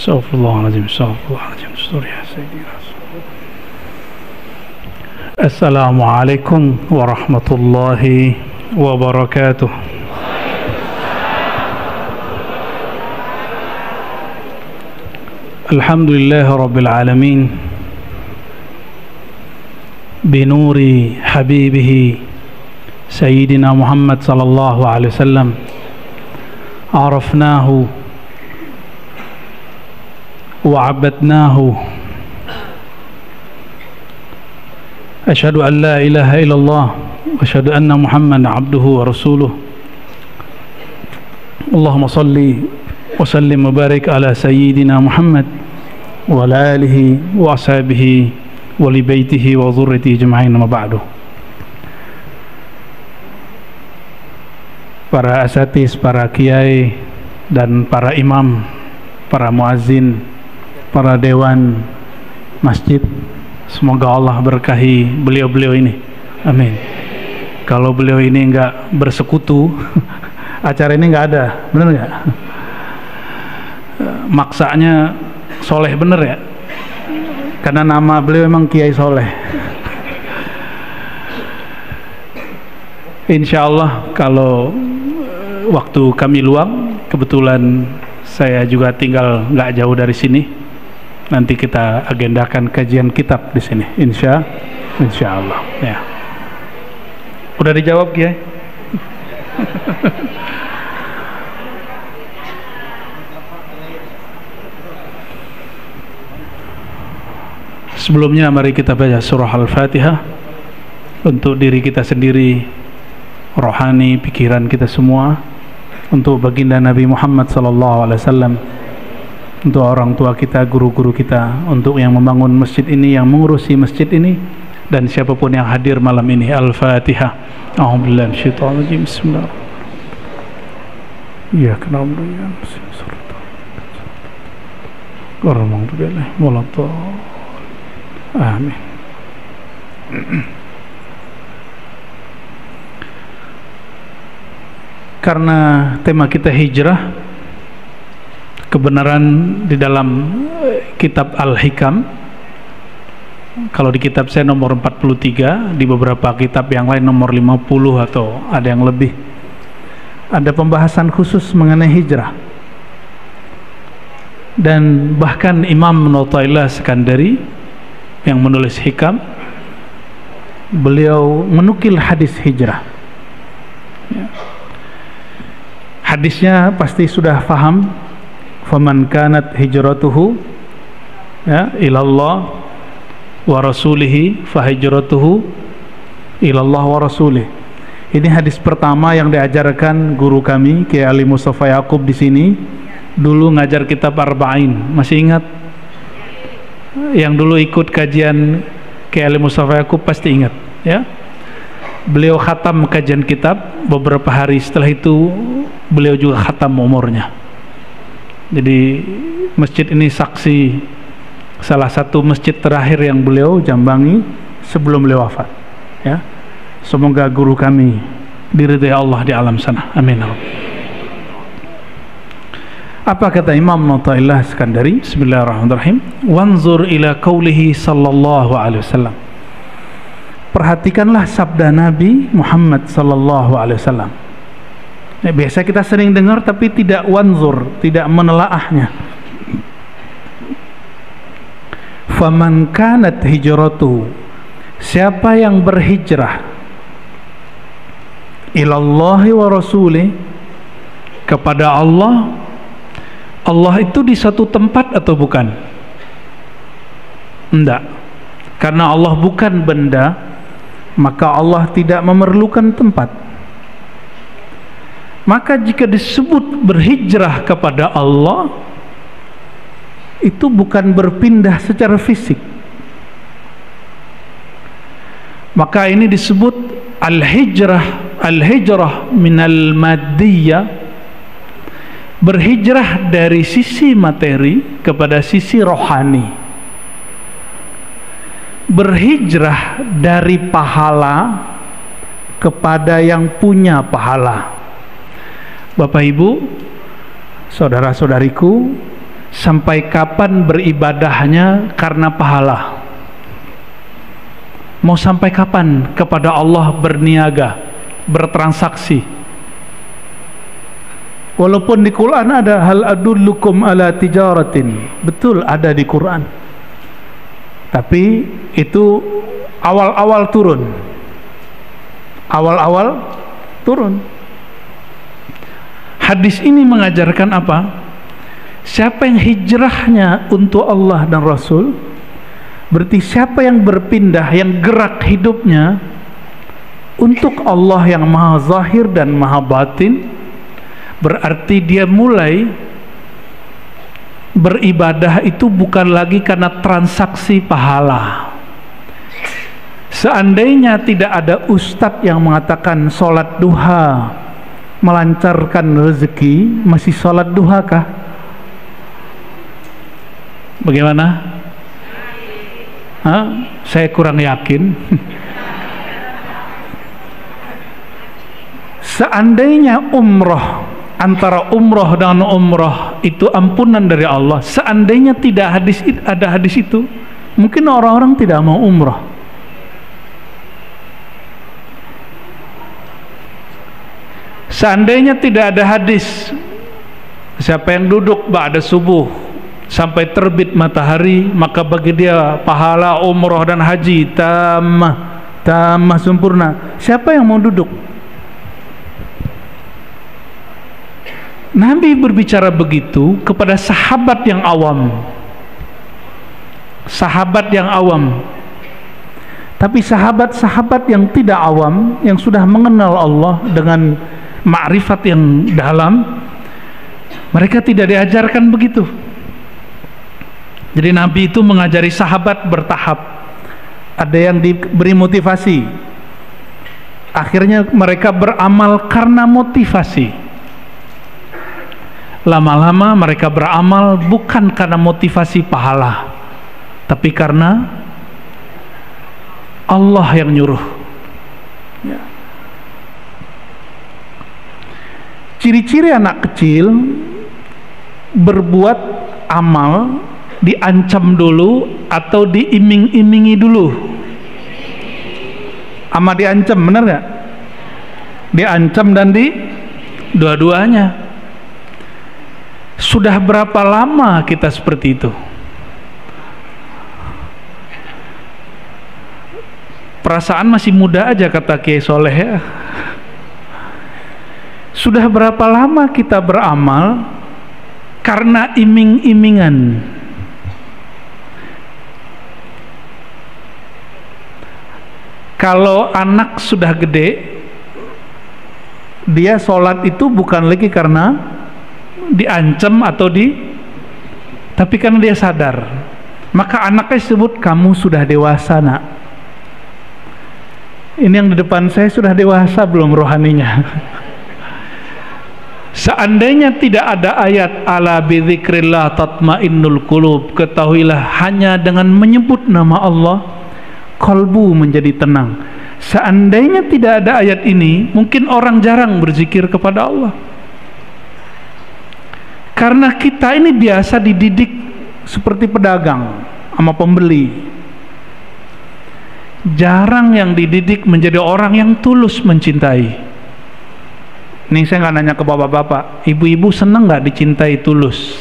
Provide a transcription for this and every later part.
Astaghfirullahaladzim, astaghfirullahaladzim. Assalamualaikum warahmatullahi wabarakatuh. Alhamdulillah rabbil alamin, binuri habibihi sayyidina Muhammad sallallahu alaihi wasallam arafnahu wa abadnahu. Asyhadu an la ilaha illallah wa asyhadu anna Muhammadan abduhu wa rasuluh. Allahumma salli wa sallim wa barik ala sayyidina Muhammad wa ala alihi wa ashabihi wa li baitihi wa dhurriyyatihi ajma'in, ma ba'du. Para asatiz, para kiai dan para imam, para muazzin, para dewan masjid, semoga Allah berkahi beliau-beliau ini, amin. Kalau beliau ini enggak bersekutu, acara ini enggak ada, bener enggak? Maksanya soleh bener ya, karena nama beliau memang Kiai Soleh. Insya Allah kalau waktu kami luang, kebetulan saya juga tinggal nggak jauh dari sini, nanti kita agendakan kajian kitab di sini, insya Allah. Ya. Udah dijawab Kiai? Sebelumnya mari kita baca surah Al-Fatihah untuk diri kita sendiri, rohani, pikiran kita semua, untuk baginda Nabi Muhammad SAW, untuk orang tua kita, guru-guru kita, untuk yang membangun masjid ini, yang mengurusi masjid ini, dan siapapun yang hadir malam ini. Al-Fatihah. A'udzubillahi minasyaitonir rajim. Bismillahirrahmanirrahim. Iyyaka na'budu wa iyyaka nasta'in. Amin. Karena tema kita hijrah, kebenaran di dalam kitab Al-Hikam. Kalau di kitab saya nomor 43, di beberapa kitab yang lain nomor 50 atau ada yang lebih, ada pembahasan khusus mengenai hijrah. Dan bahkan Imam Athaillah Sekandari yang menulis Hikam, beliau menukil hadis hijrah. Ya. Hadisnya pasti sudah paham. Faman kanat hijratuhu ya ilallah wa rasulihi fa hijratuhu ilallah wa rasulih. Ini hadis pertama yang diajarkan guru kami Kiai Ali Mustafa Yaqub di sini. Dulu ngajar kitab Arba'in, masih ingat? Yang dulu ikut kajian Kiai Ali Mustafa Yaqub pasti ingat, ya. Beliau khatam kajian kitab, beberapa hari setelah itu beliau juga khatam umurnya. Jadi masjid ini saksi salah satu masjid terakhir yang beliau jambangi sebelum beliau wafat, ya. Semoga guru kami diridhai Allah di alam sana, amin. Apa kata Imam Athaillah Sekandari? Bismillahirrahmanirrahim. Wanzur ila qaulihi sallallahu alaihi wasallam. Perhatikanlah sabda Nabi Muhammad sallallahu alaihi wasallam. Nah, biasa kita sering dengar tapi tidak wanzur, tidak menelaahnya. Faman kanat hijratuhu, siapa yang berhijrah ilallahi wa rasulih, kepada Allah. Allah itu di satu tempat atau bukan? Enggak. Karena Allah bukan benda, maka Allah tidak memerlukan tempat. Maka jika disebut berhijrah kepada Allah, itu bukan berpindah secara fisik. Maka ini disebut al-hijrah minal maddiyah, berhijrah dari sisi materi kepada sisi rohani, berhijrah dari pahala kepada yang punya pahala. Bapak Ibu, saudara-saudariku, sampai kapan beribadahnya karena pahala? Mau sampai kapan kepada Allah berniaga, bertransaksi? Walaupun di Quran ada hal adullukum ala tijaratin, betul ada di Quran, tapi itu awal-awal turun. Hadis ini mengajarkan apa? Siapa yang hijrahnya untuk Allah dan Rasul, berarti siapa yang berpindah, yang gerak hidupnya untuk Allah yang maha zahir dan maha batin, berarti dia mulai beribadah itu bukan lagi karena transaksi pahala. Seandainya tidak ada ustadz yang mengatakan sholat duha melancarkan rezeki, masih sholat duha kah? Bagaimana? Saya kurang yakin. Seandainya umroh, antara umroh dan umroh itu ampunan dari Allah, seandainya tidak ada hadis itu, mungkin orang-orang tidak mau umroh. Seandainya tidak ada hadis, siapa yang duduk ba'da subuh sampai terbit matahari, maka bagi dia pahala umroh dan haji tamah sempurna. Siapa yang mau duduk? Nabi berbicara begitu kepada sahabat yang awam. Tapi sahabat-sahabat yang tidak awam, yang sudah mengenal Allah dengan makrifat yang dalam, mereka tidak diajarkan begitu. Jadi Nabi itu mengajari sahabat bertahap. Ada yang diberi motivasi, akhirnya mereka beramal karena motivasi. Lama-lama mereka beramal bukan karena motivasi pahala, tapi karena Allah yang nyuruh. Ya. Ciri-ciri anak kecil berbuat amal diancam dulu atau diiming-imingi dulu? Ama diancam, benar nggak? Diancam dan dua-duanya. Sudah berapa lama kita seperti itu? Perasaan masih muda aja, kata Kiai Soleh ya. Sudah berapa lama kita beramal karena iming-imingan? Kalau anak sudah gede, dia sholat itu bukan lagi karena diancam atau tapi karena dia sadar. Maka anaknya disebut, kamu sudah dewasa nak. Ini yang di depan saya sudah dewasa belum rohaninya? Seandainya tidak ada ayat ala bidzikrillah tatmainnul qulub, ketahuilah hanya dengan menyebut nama Allah kalbu menjadi tenang. Seandainya tidak ada ayat ini, mungkin orang jarang berzikir kepada Allah. Karena kita ini biasa dididik seperti pedagang sama pembeli. Jarang yang dididik menjadi orang yang tulus mencintai. Nih saya nggak nanya ke bapak-bapak, ibu-ibu seneng nggak dicintai tulus?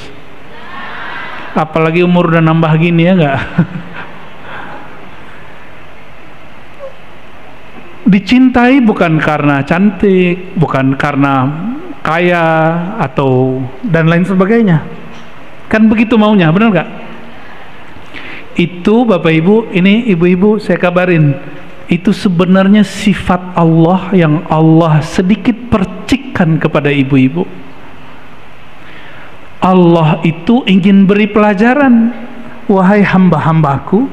Apalagi umur udah nambah gini ya nggak? Dicintai bukan karena cantik, bukan karena kaya atau dan lain sebagainya. Kan begitu maunya, benar nggak? Itu bapak ibu, ini ibu-ibu saya kabarin, itu sebenarnya sifat Allah yang Allah sedikit percikkan kepada ibu-ibu. Allah itu ingin beri pelajaran, wahai hamba-hambaku.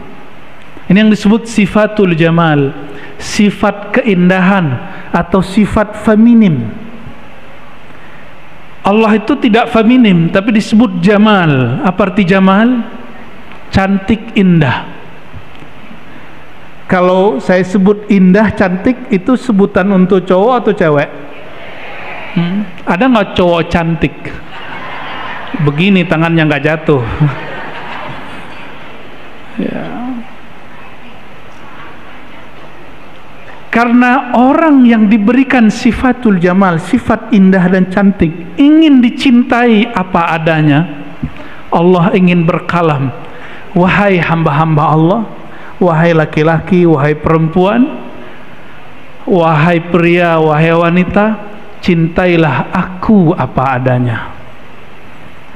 Ini yang disebut sifatul jamal, sifat keindahan atau sifat feminim. Allah itu tidak feminim, tapi disebut jamal. Apa arti jamal? Cantik, indah. Kalau saya sebut indah, cantik, itu sebutan untuk cowok atau cewek? Ada nggak cowok cantik? begini tangannya nggak jatuh. Ya. Karena orang yang diberikan sifatul jamal, sifat indah dan cantik, ingin dicintai apa adanya, Allah ingin berkalam, wahai hamba-hamba Allah, wahai laki-laki, wahai perempuan, wahai pria, wahai wanita, cintailah aku apa adanya.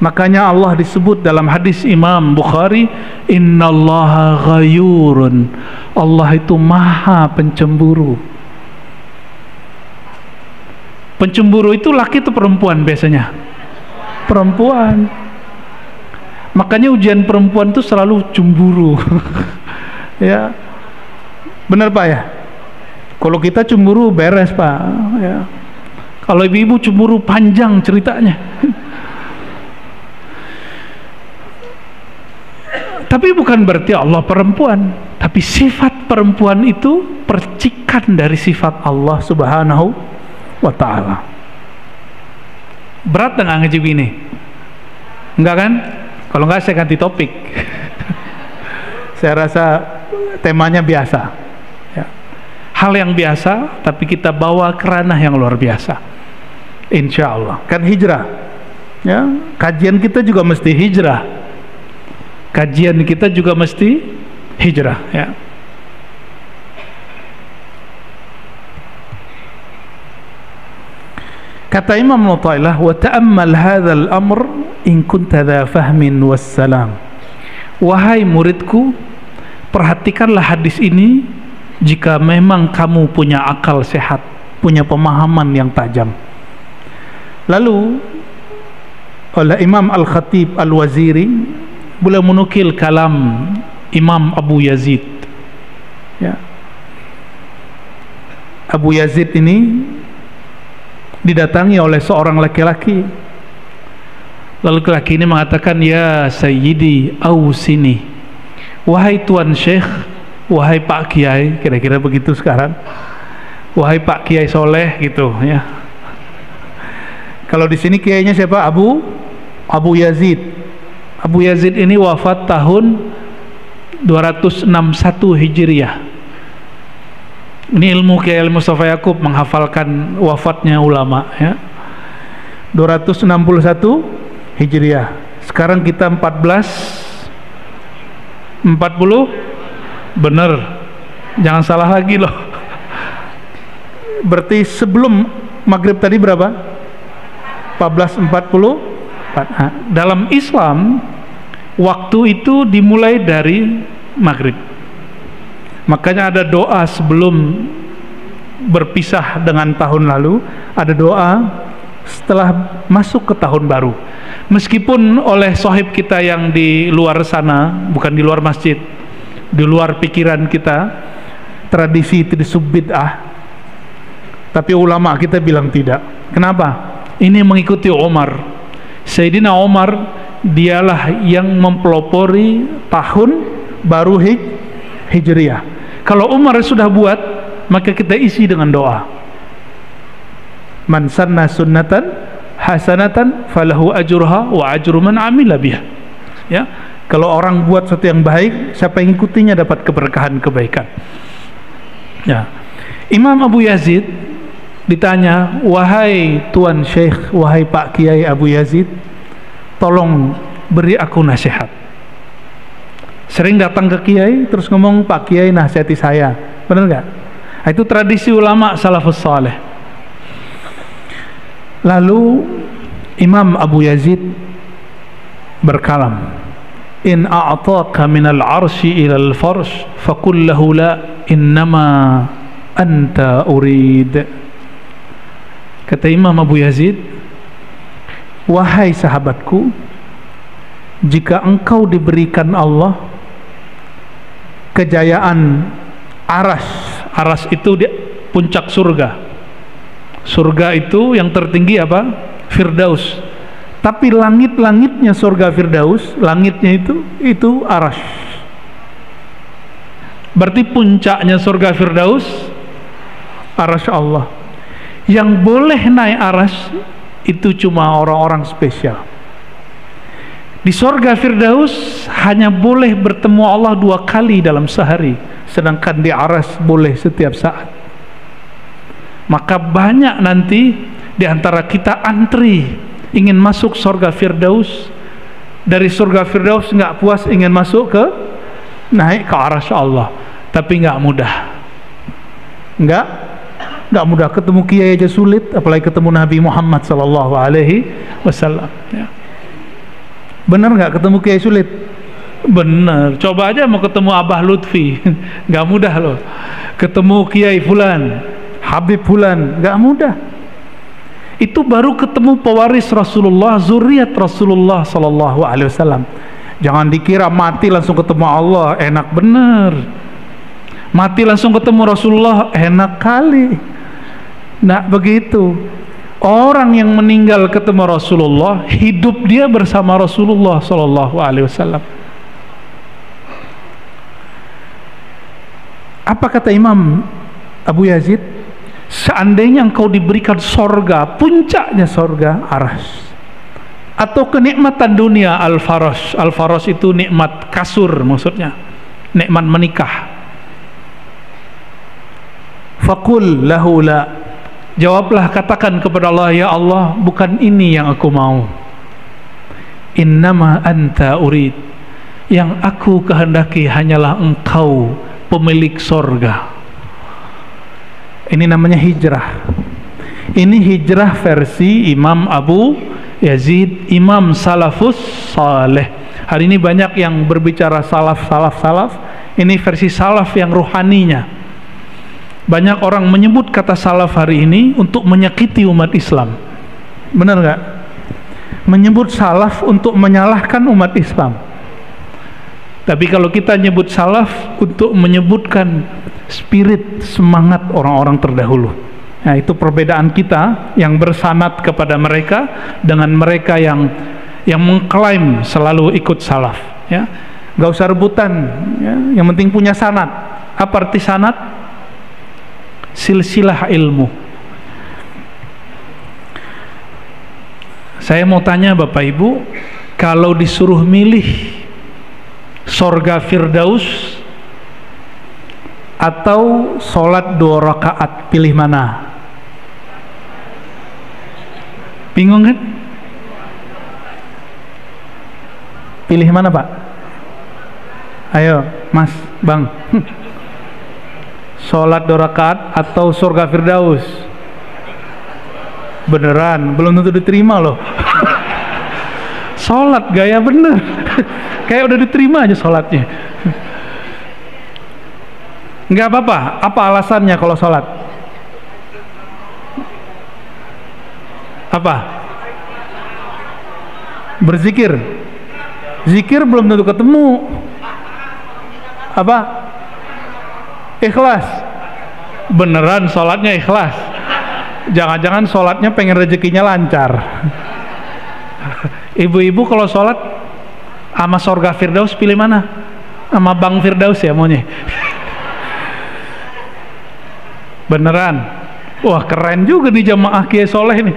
Makanya Allah disebut dalam hadis Imam Bukhari, innallaha ghayurun, Allah itu maha pencemburu. Pencemburu itu laki atau perempuan biasanya? Perempuan. Makanya ujian perempuan itu selalu cemburu. Ya, benar Pak ya? Kalau kita cemburu beres Pak. Ya. Kalau ibu-ibu cemburu panjang ceritanya. Tapi bukan berarti Allah perempuan, tapi sifat perempuan itu percikan dari sifat Allah Subhanahu wa ta'ala. Berat nggak ngaji ini? Enggak kan? Kalau enggak saya ganti topik. Saya rasa temanya biasa ya. Hal yang biasa tapi kita bawa ke ranah yang luar biasa, insya Allah. Kan hijrah ya, kajian kita juga mesti hijrah. Kajian kita juga mesti hijrah ya. Kata Imam Nu'tailah, wa ta'ammal hadzal amr in kunta dha fahmin wassalam. Wahai muridku, perhatikanlah hadis ini jika memang kamu punya akal sehat, punya pemahaman yang tajam. Lalu oleh Imam Al-Khatib Al-Waziri, beliau menukil kalam Imam Abu Yazid ya. Abu Yazid ini didatangi oleh seorang laki-laki, lalu laki-laki ini mengatakan, ya Sayyidi Ausini, wahai Tuan Syekh, wahai Pak Kiai, kira-kira begitu sekarang, wahai Pak Kiai Soleh gitu ya. Kalau di sini kiainya siapa? Abu Yazid. Abu Yazid ini wafat tahun 261 Hijriah. Ini ilmu Kiai Mustafa Yakub menghafalkan wafatnya ulama ya. 261 Hijriah. Sekarang kita 1440. Bener. Jangan salah lagi loh. Berarti sebelum maghrib tadi berapa? 1440. Dalam Islam waktu itu dimulai dari maghrib. Makanya ada doa sebelum berpisah dengan tahun lalu, ada doa setelah masuk ke tahun baru. Meskipun oleh sahib kita yang di luar sana, bukan di luar masjid, di luar pikiran kita, tradisi itu disebut bid'ah, tapi ulama kita bilang tidak. Kenapa? Ini mengikuti Umar. Sayyidina Umar dialah yang mempelopori tahun baru Hijriah. Kalau Umar sudah buat, maka kita isi dengan doa. Man sanna sunnatan hasanatan falahu ajruha wa ajru man amila biha. Ya, kalau orang buat sesuatu yang baik, siapa yang ikutinya dapat keberkahan kebaikan. Ya. Imam Abu Yazid ditanya, wahai Tuan Syekh, wahai Pak Kiai Abu Yazid, tolong beri aku nasihat. Sering datang ke Kiai terus ngomong, Pak Kiai nasihati saya, benar nggak? Itu tradisi ulama salafus saleh. Lalu Imam Abu Yazid berkalam, in a'taka minal arsy ilal farsh faqul lahu la innama anta urid. Kata Imam Abu Yazid, wahai sahabatku, jika engkau diberikan Allah kejayaan aras itu di puncak surga. Surga itu yang tertinggi apa? Firdaus. Tapi langit-langitnya surga Firdaus, langitnya itu aras. Berarti puncaknya surga Firdaus aras Allah. Yang boleh naik aras itu cuma orang-orang spesial. Di surga Firdaus hanya boleh bertemu Allah 2 kali dalam sehari, sedangkan di Aras boleh setiap saat. Maka banyak nanti di antara kita antri ingin masuk surga Firdaus. Dari surga Firdaus nggak puas, ingin masuk ke naik ke Aras Allah, tapi nggak mudah. Nggak mudah. Ketemu kiai aja sulit, apalagi ketemu Nabi Muhammad sallallahu alaihi wasallam. Ya. Benar nggak ketemu kiai sulit? Benar. Coba aja mau ketemu Abah Lutfi, nggak mudah loh. Ketemu kiai fulan, Habib fulan, nggak mudah. Itu baru ketemu pewaris Rasulullah, zuriat Rasulullah sallallahu alaihi wasallam. Jangan dikira mati langsung ketemu Allah, enak bener. Mati langsung ketemu Rasulullah, enak kali. Nggak begitu. Orang yang meninggal ketemu Rasulullah, hidup dia bersama Rasulullah sallallahu alaihi wasallam. Apa kata Imam Abu Yazid? Seandainya engkau diberikan sorga, puncaknya sorga Aras, atau kenikmatan dunia al-faras. Al-faras itu nikmat kasur, maksudnya nikmat menikah. Faqul lahu la, jawablah, katakan kepada Allah, ya Allah, bukan ini yang aku mau. Innama anta urid, yang aku kehendaki hanyalah engkau, pemilik sorga. Ini namanya hijrah. Ini hijrah versi Imam Abu Yazid, Imam Salafus Saleh. Hari ini banyak yang berbicara salaf. Ini versi salaf yang ruhaninya. Banyak orang menyebut kata salaf hari ini untuk menyakiti umat Islam. Benar nggak? Menyebut salaf untuk menyalahkan umat Islam. Tapi kalau kita nyebut salaf untuk menyebutkan spirit, semangat orang-orang terdahulu. Nah, itu perbedaan kita yang bersanad kepada mereka dengan mereka yang mengklaim selalu ikut salaf. Ya, nggak usah rebutan. Ya, yang penting punya sanad. Apa arti sanad? Silsilah ilmu. Saya mau tanya Bapak Ibu, kalau disuruh milih sorga Firdaus atau sholat 2 rakaat, pilih mana? Bingung kan? Pilih mana Pak? Ayo Mas, Bang. Sholat 2 rakaat atau surga Firdaus? Beneran, belum tentu diterima loh. Sholat gaya bener. Kayak udah diterima aja sholatnya. Nggak apa-apa. Apa alasannya kalau sholat? Apa? Berzikir. Zikir belum tentu ketemu. Apa? Ikhlas. Beneran sholatnya ikhlas. Jangan-jangan sholatnya pengen rezekinya lancar. Ibu-ibu kalau sholat sama surga Firdaus pilih mana? Sama Bang Firdaus ya maunya. Beneran. Wah, keren juga nih jamaah Kiai Soleh ini.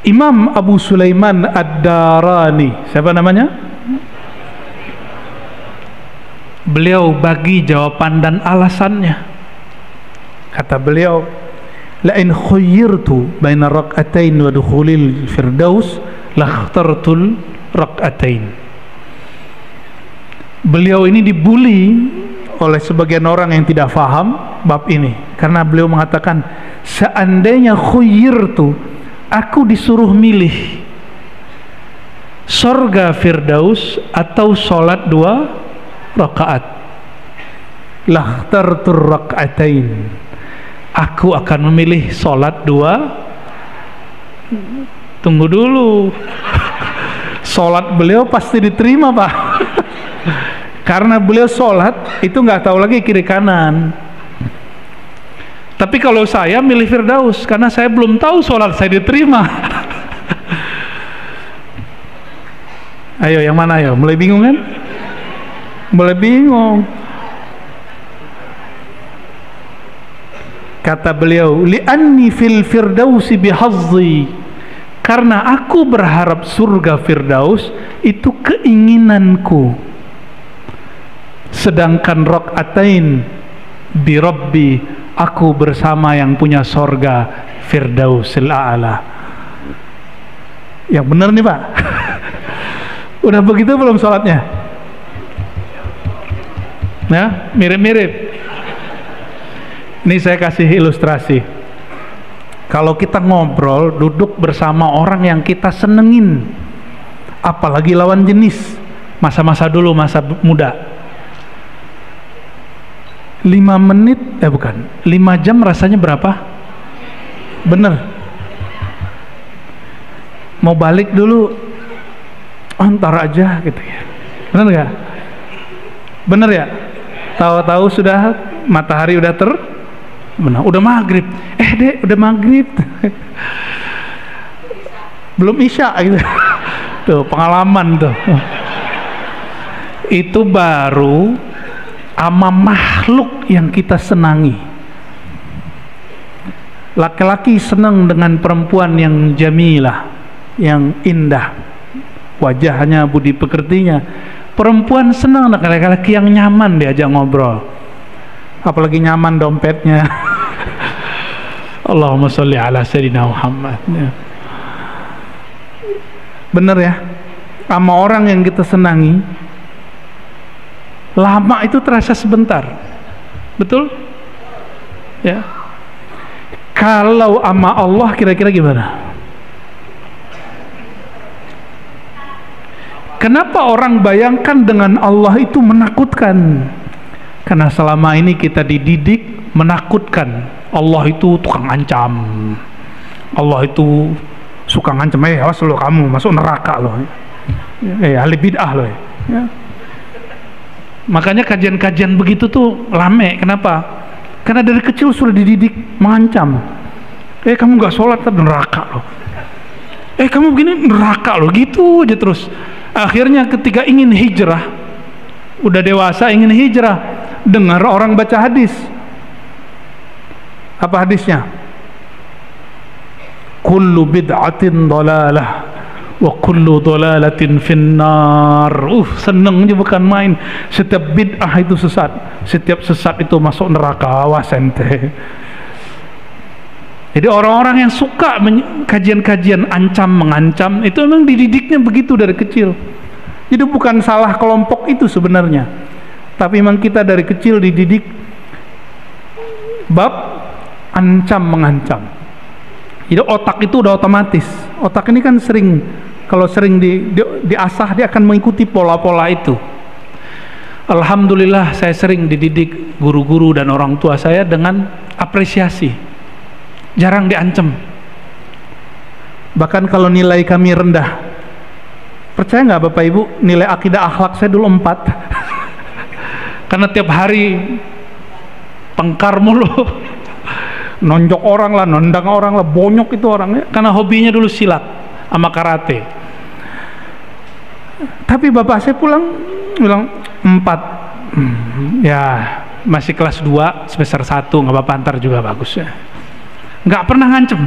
Imam Abu Sulaiman Ad-Darani, siapa namanya? Beliau bagi jawaban dan alasannya. Kata beliau, la in khuyyirtu baina rak'atain wa dukhulil firdaus lakhtartul rak'atain. Beliau ini dibuli oleh sebagian orang yang tidak faham bab ini, karena beliau mengatakan, seandainya khuyyirtu, aku disuruh milih surga Firdaus atau sholat 2 rakaat, lakhtartur rak'atain, aku akan memilih sholat 2. Tunggu dulu. Sholat beliau pasti diterima Pak. Karena beliau sholat itu nggak tahu lagi kiri kanan. Tapi kalau saya milih Firdaus, karena saya belum tahu sholat saya diterima. Ayo yang mana ayo? Mulai bingung kan? Mulai bingung. Kata beliau, li'anni fil firdausi bihazzi, Karena aku berharap surga Firdaus itu keinginanku. Sedangkan raqatain bi Rabbi, aku bersama yang punya surga Firdausil A'la. Yang benar nih Pak. Udah begitu belum sholatnya? Nah, mirip-mirip. Ini saya kasih ilustrasi. Kalau kita ngobrol, duduk bersama orang yang kita senengin, apalagi lawan jenis, masa-masa dulu, masa muda, 5 menit, 5 jam rasanya berapa? Bener. Mau balik dulu, ntar aja gitu ya. Bener gak? Bener ya? Tahu-tahu sudah matahari udah benar, udah maghrib. Dek, udah maghrib. Belum isya gitu. Tuh, pengalaman tuh. Itu baru ama makhluk yang kita senangi. Laki-laki senang dengan perempuan yang jamilah, yang indah, wajahnya, budi pekertinya. Perempuan senang dengan laki-laki yang nyaman diajak ngobrol, apalagi nyaman dompetnya. Allahumma sholli ala sayyidina Muhammad. Bener ya, sama orang yang kita senangi, lama itu terasa sebentar. Betul? Ya. Kalau sama Allah kira-kira gimana? Kenapa orang bayangkan dengan Allah itu menakutkan? Karena selama ini kita dididik menakutkan. Allah itu tukang ancam. Allah itu suka ngancam, awas lo kamu masuk neraka lo. Ahli bid'ah lo. Ya. Makanya kajian-kajian begitu tuh lame. Kenapa? Karena dari kecil sudah dididik mengancam. Kamu gak sholat tapi neraka lo. Kamu begini neraka lo, gitu aja terus. Akhirnya ketika ingin hijrah, udah dewasa ingin hijrah, dengar orang baca hadis. Apa hadisnya? Kullu bid'atin dhalalah wa kullu dhalalatin finnar. Senengnya bukan main. Setiap bid'ah itu sesat, setiap sesat itu masuk neraka. Awas ente. Jadi orang-orang yang suka kajian-kajian ancam mengancam itu memang dididiknya begitu dari kecil. Jadi bukan salah kelompok itu sebenarnya, tapi memang kita dari kecil dididik bab ancam mengancam. Jadi otak itu udah otomatis. Otak ini kan sering, kalau sering diasah, dia akan mengikuti pola-pola itu. Alhamdulillah saya sering dididik guru-guru dan orang tua saya dengan apresiasi, jarang diancam. Bahkan kalau nilai kami rendah, percaya nggak Bapak Ibu, nilai akidah akhlak saya dulu 4. Karena tiap hari tengkar mulu, nonjok orang lah, nendang orang lah, bonyok itu orangnya. Karena hobinya dulu silat sama karate. Tapi bapak saya pulang bilang 4. Ya masih kelas 2, semester 1, nggak apa-apa, antar juga bagus ya. Nggak pernah ngancem.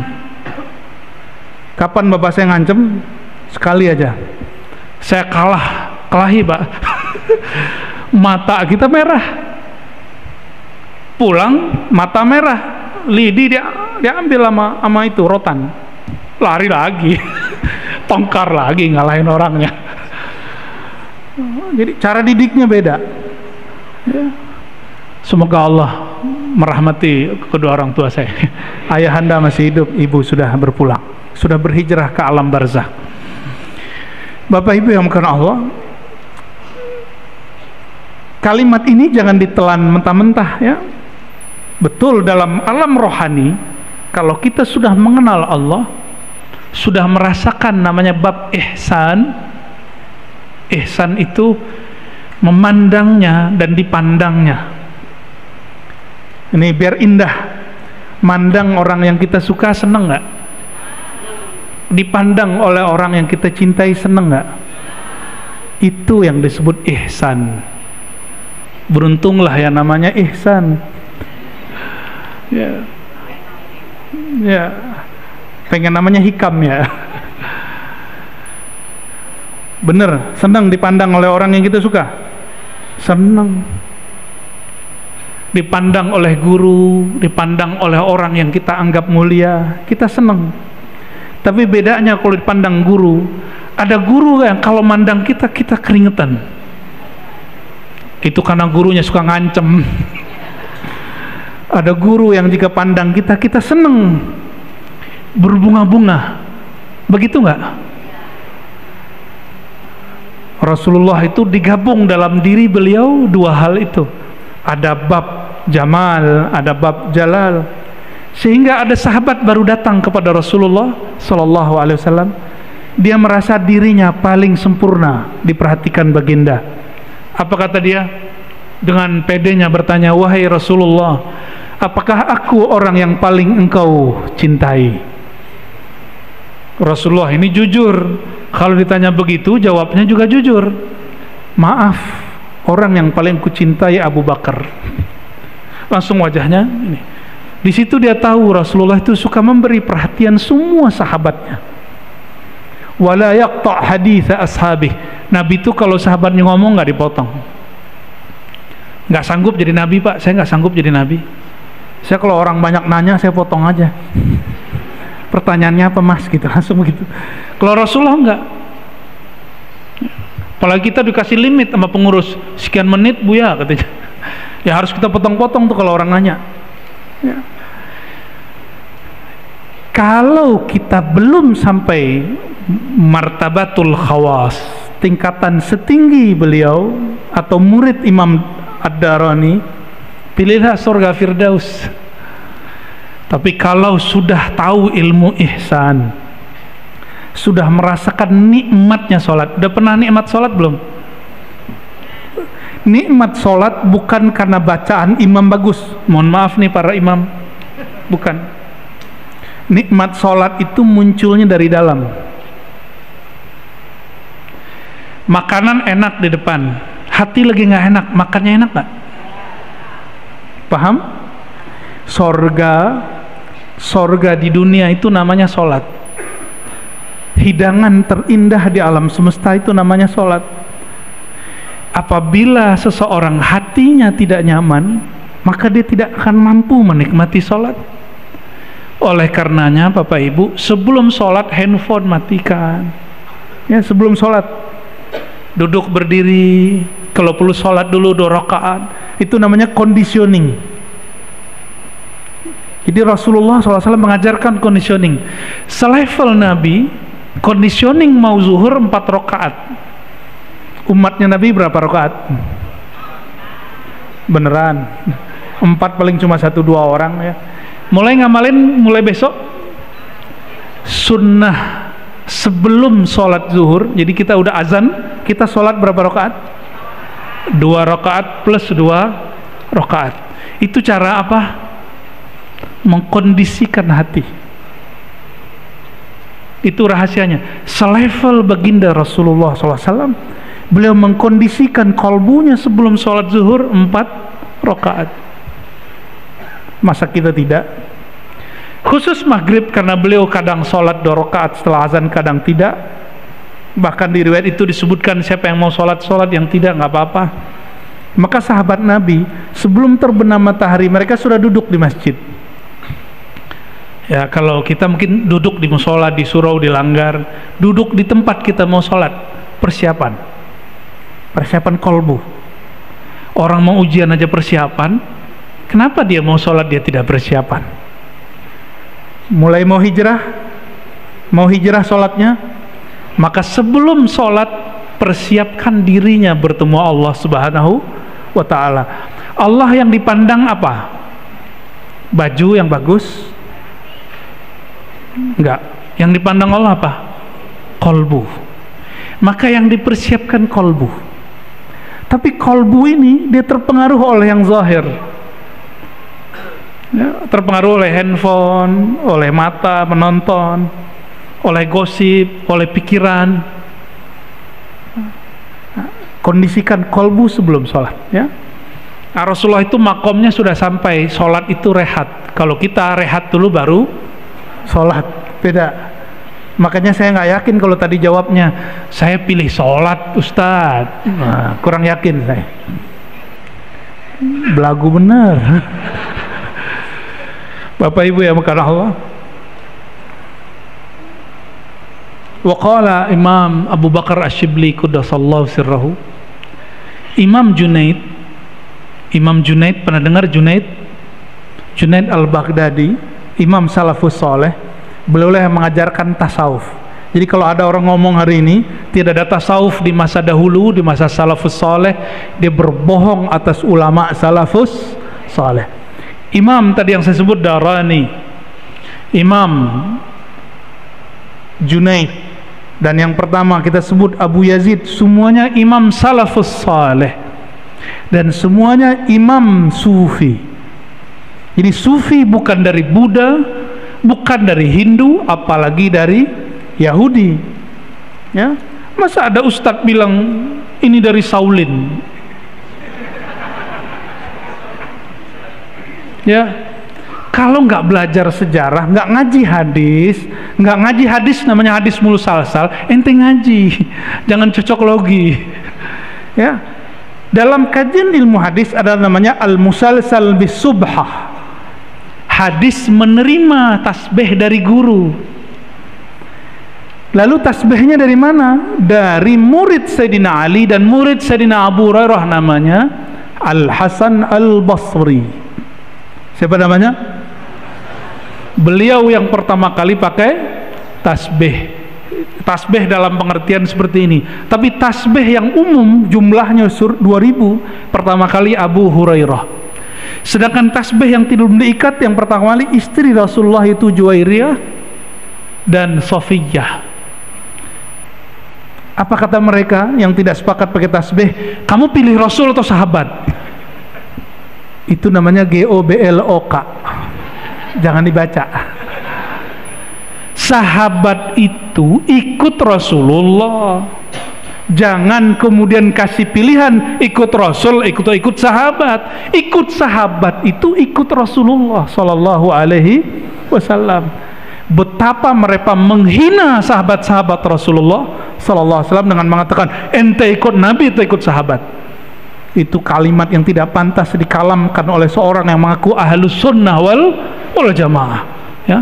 Kapan bapak saya ngancem? Sekali aja. Saya kelahi Pak. Mata kita merah. Pulang mata merah, lidi dia ambil sama itu rotan. Lari lagi. Tongkar lagi ngalahin orangnya. Jadi cara didiknya beda. Ya. Semoga Allah merahmati kedua orang tua saya. Ayahanda masih hidup, ibu sudah berpulang, sudah berhijrah ke alam barzakh. Bapak Ibu yang bukan Allah, kalimat ini jangan ditelan mentah-mentah ya. Betul, dalam alam rohani, kalau kita sudah mengenal Allah, sudah merasakan namanya bab ihsan. Ihsan itu memandangnya dan dipandangnya. Ini biar indah. Mandang orang yang kita suka, seneng nggak? Dipandang oleh orang yang kita cintai, seneng nggak? Itu yang disebut ihsan. Beruntunglah yang namanya ihsan. Ya, pengen namanya hikam ya. Bener, senang dipandang oleh orang yang kita suka. Senang. Dipandang oleh guru, dipandang oleh orang yang kita anggap mulia, kita senang. Tapi bedanya kalau dipandang guru, ada guru yang kalau mandang kita, kita keringetan. Itu karena gurunya suka ngancem. Ada guru yang jika pandang kita, kita senang, berbunga-bunga. Begitu nggak? Rasulullah itu digabung dalam diri beliau dua hal itu. Ada bab jamal, ada bab jalal. Sehingga ada sahabat baru datang kepada Rasulullah Sallallahu Alaihi Wasallam. Dia merasa dirinya paling sempurna diperhatikan baginda. Apa kata dia? Dengan pedenya bertanya, wahai Rasulullah, apakah aku orang yang paling engkau cintai? Rasulullah ini jujur. Kalau ditanya begitu, jawabnya juga jujur. Maaf, orang yang paling kucintai Abu Bakar. Langsung wajahnya ini. Di situ dia tahu Rasulullah itu suka memberi perhatian semua sahabatnya. Wala yaqta' haditha ashabih. Nabi itu kalau sahabatnya ngomong nggak dipotong. Nggak sanggup jadi nabi, Pak. Saya nggak sanggup jadi nabi. Saya kalau orang banyak nanya, saya potong aja. Pertanyaannya apa mas? Gitu, langsung begitu. Kalau Rasulullah enggak. Apalagi kita dikasih limit sama pengurus, sekian menit Buya katanya. Ya harus kita potong-potong tuh kalau orang nanya. Ya. Kalau kita belum sampai martabatul khawas, tingkatan setinggi beliau atau murid Imam Ad-Darani, pilihlah surga Firdaus. Tapi kalau sudah tahu ilmu ihsan, sudah merasakan nikmatnya sholat, udah pernah nikmat sholat belum? Nikmat sholat bukan karena bacaan imam bagus, mohon maaf nih para imam, bukan. Nikmat sholat itu munculnya dari dalam. Makanan enak di depan, hati lagi nggak enak, makannya enak nggak? Paham? Sorga di dunia itu namanya sholat. Hidangan terindah di alam semesta itu namanya sholat. Apabila seseorang hatinya tidak nyaman, maka dia tidak akan mampu menikmati sholat. Oleh karenanya Bapak Ibu, sebelum sholat handphone matikan. Ya, sebelum sholat duduk berdiri, kalau perlu sholat dulu 2 rakaat. Itu namanya conditioning. Jadi Rasulullah SAW mengajarkan conditioning. Selevel Nabi, conditioning mau zuhur 4 rakaat. Umatnya Nabi berapa rakaat? Beneran 4, paling cuma 1-2 orang ya. Mulai ngamalin mulai besok sunnah sebelum sholat zuhur. Jadi kita udah azan, kita sholat berapa rakaat? 2 rakaat plus 2 rakaat. Itu cara apa? Mengkondisikan hati. Itu rahasianya. Selevel baginda Rasulullah SAW, beliau mengkondisikan kalbunya sebelum sholat zuhur 4 rakaat. Masa kita tidak? Khusus maghrib, karena beliau kadang sholat 2 rakaat setelah azan, kadang tidak. Bahkan di riwayat itu disebutkan siapa yang mau sholat, yang tidak nggak apa-apa. Maka sahabat Nabi sebelum terbenam matahari mereka sudah duduk di masjid. Ya, kalau kita mungkin duduk di musola, di surau, di langgar, duduk di tempat kita mau sholat, persiapan kolbu. Orang mau ujian aja persiapan, kenapa dia mau sholat dia tidak persiapan? Mulai mau hijrah sholatnya, maka sebelum sholat persiapkan dirinya bertemu Allah Subhanahu wa ta'ala. Allah yang dipandang apa? Baju yang bagus? Enggak. Yang dipandang Allah apa? Kolbu. Maka yang dipersiapkan kolbu. Tapi kolbu ini dia terpengaruh oleh yang zahir ya, terpengaruh oleh handphone, oleh mata menonton, oleh gosip, oleh pikiran. Kondisikan kolbu sebelum sholat ya. Nah, Rasulullah itu makomnya sudah sampai, sholat itu rehat. Kalau kita rehat dulu baru sholat, beda. Makanya saya nggak yakin kalau tadi jawabnya saya pilih sholat Ustadz. Nah, kurang yakin saya. Belagu bener. Bapak Ibu yang mengasihi Allah. Wa qala Imam Abu Bakar Asy-Syibli quddasallahu sirrahu. Imam Junaid pernah dengar Junaid Al-Baghdadi, Imam Salafus Saleh. Beliau yang mengajarkan tasawuf. Jadi kalau ada orang ngomong hari ini tidak ada tasawuf di masa dahulu, di masa Salafus Saleh, dia berbohong atas ulama Salafus Saleh. Imam tadi yang saya sebut Darani, Imam Junaid, dan yang pertama kita sebut Abu Yazid, semuanya imam Salafus Saleh dan semuanya imam Sufi. Jadi Sufi bukan dari Buddha, bukan dari Hindu, apalagi dari Yahudi. Ya, masa ada ustadz bilang ini dari Shaolin? Ya, kalau nggak belajar sejarah, nggak ngaji hadis, namanya hadis musalsal, ente ngaji, jangan cocok logi. Ya, dalam kajian ilmu hadis ada namanya al-musalsal bis-subhah. Hadis menerima tasbih dari guru. Lalu tasbihnya dari mana? Dari murid Sayyidina Ali dan murid Sayyidina Abu Hurairah, namanya Al-Hasan Al-Basri. Siapa namanya? Beliau yang pertama kali pakai tasbih. Tasbih dalam pengertian seperti ini. Tapi tasbih yang umum jumlahnya 2000, pertama kali Abu Hurairah. Sedangkan tasbih yang tidak diikat yang pertama kali istri Rasulullah itu Juwairiyah dan Safiyah. Apa kata mereka yang tidak sepakat pakai tasbih? Kamu pilih Rasul atau sahabat? Itu namanya GOBLOK. Jangan dibaca. Sahabat itu ikut Rasulullah. Jangan kemudian kasih pilihan ikut Rasul, ikut sahabat. Ikut sahabat itu ikut Rasulullah Sallallahu Alaihi Wasallam. Betapa mereka menghina sahabat-sahabat Rasulullah Sallallahu Alaihi Wasallam dengan mengatakan ente ikut Nabi, ente ikut sahabat. Itu kalimat yang tidak pantas dikalamkan oleh seorang yang mengaku ahlus sunnah wal jamaah. Ya,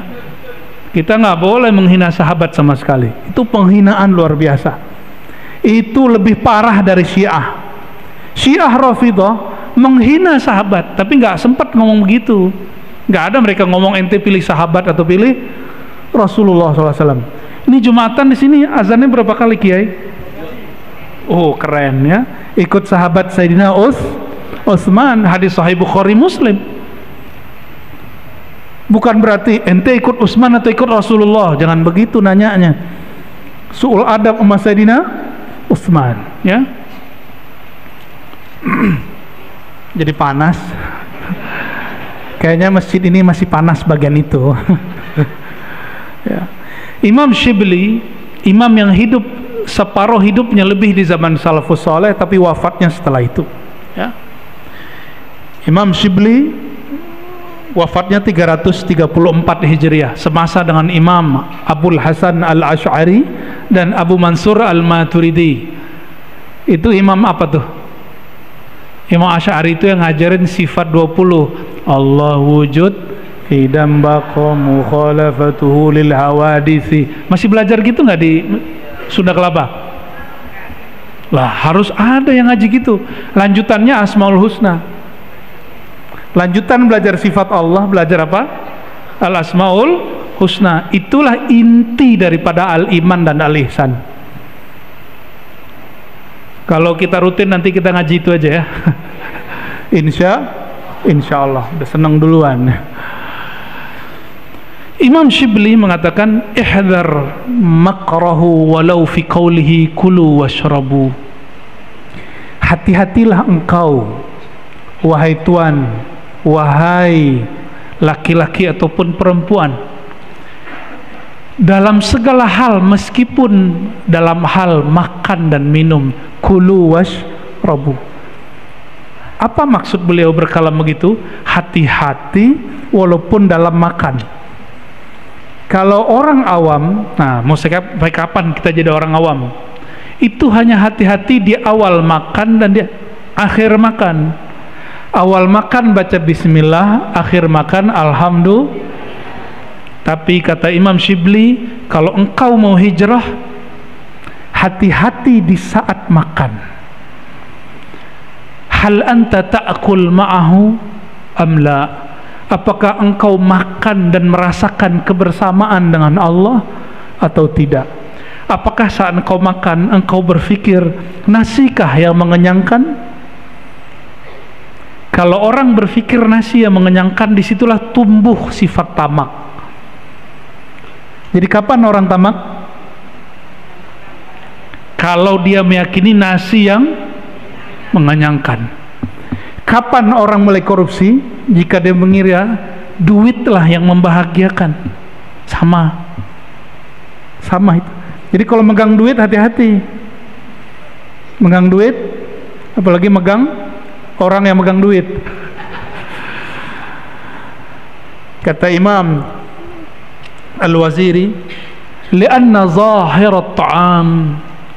kita nggak boleh menghina sahabat sama sekali. Itu penghinaan luar biasa. Itu lebih parah dari Syiah. Syiah Rafidhah menghina sahabat, tapi nggak sempat ngomong begitu. Nggak ada mereka ngomong ente pilih sahabat atau pilih Rasulullah SAW. Ini Jumatan di sini azannya berapa kali Kiai? Oh keren ya. Ikut sahabat Sayyidina Utsman, hadis Sahih Bukhari Muslim. Bukan berarti ente ikut Utsman atau ikut Rasulullah, jangan begitu nanyanya. Su'ul adab sama Sayyidina Utsman, ya. Jadi panas. Kayaknya masjid ini masih panas bagian itu. Ya. Imam Syibli, imam yang hidup separuh hidupnya lebih di zaman Salafus Saleh, tapi wafatnya setelah itu. Ya. Imam Syibli wafatnya 334 Hijriah, semasa dengan Imam Abul Hasan Al-Asy'ari dan Abu Mansur Al-Maturidi. Itu imam apa tuh? Imam Asy'ari itu yang ngajarin sifat 20. Allah wujud idam baqa mukhalafatuhu lil hawadisi. Masih belajar gitu nggak di Sunda Kelapa? Lah harus ada yang ngaji gitu. Lanjutannya Asmaul Husna. Lanjutan belajar sifat Allah, belajar apa? Al-Asmaul Husna. Itulah inti daripada al-iman dan al-ihsan. Kalau kita rutin nanti kita ngaji itu aja ya. Insya Allah. Udah senang duluan. Imam Syibli mengatakan ihdhar makrahu walau fi qawlihi kulu washrabu. Hati-hatilah engkau wahai tuan, wahai laki-laki ataupun perempuan, dalam segala hal, meskipun dalam hal makan dan minum. Kulu washrabu. Apa maksud beliau berkalam begitu? Hati-hati walaupun dalam makan. Kalau orang awam, nah mau sampai kapan kita jadi orang awam? Itu hanya hati-hati di awal makan dan di akhir makan. Awal makan baca bismillah, akhir makan alhamdulillah. Tapi kata Imam Shibli, kalau engkau mau hijrah, hati-hati di saat makan. Hal anta ta'kul ma'ahu am la? Apakah engkau makan dan merasakan kebersamaan dengan Allah atau tidak? Apakah saat engkau makan engkau berpikir nasikah yang mengenyangkan? Kalau orang berpikir nasi yang mengenyangkan, disitulah tumbuh sifat tamak. Jadi kapan orang tamak? Kalau dia meyakini nasi yang mengenyangkan. Kapan orang mulai korupsi? Jika dia mengira duitlah yang membahagiakan. Sama itu. Jadi kalau megang duit, hati-hati. Megang duit, apalagi megang orang yang megang duit. Kata Imam Al-Waziri, li'anna zahirat ta'am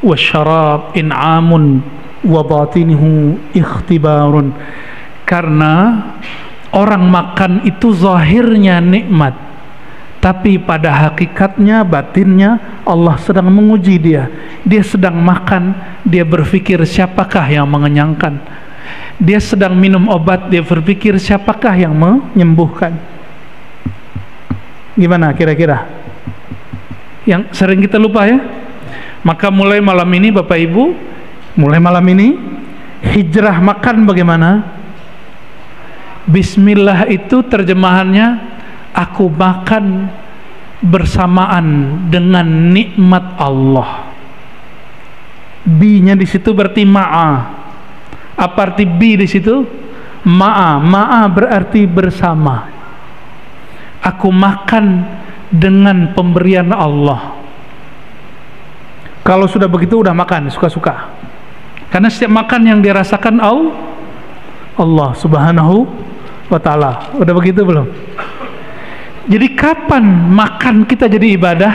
wa syarab in'amun wa batinuhu ikhtibarun. Karena orang makan itu zahirnya nikmat, tapi pada hakikatnya batinnya Allah sedang menguji dia. Dia sedang makan, dia berpikir siapakah yang mengenyangkan. Dia sedang minum obat, dia berpikir siapakah yang menyembuhkan. Gimana kira-kira? Yang sering kita lupa ya. Maka mulai malam ini Bapak Ibu, mulai malam ini hijrah makan bagaimana? Bismillah itu terjemahannya aku makan bersamaan dengan nikmat Allah. Bi-nya di situ berarti ma'a. Apa arti bi di situ? Ma'a. Ma'a berarti bersama. Aku makan dengan pemberian Allah. Kalau sudah begitu udah makan suka-suka. Karena setiap makan yang dirasakan Allah Subhanahu wa ta'ala. Udah begitu belum? Jadi kapan makan kita jadi ibadah?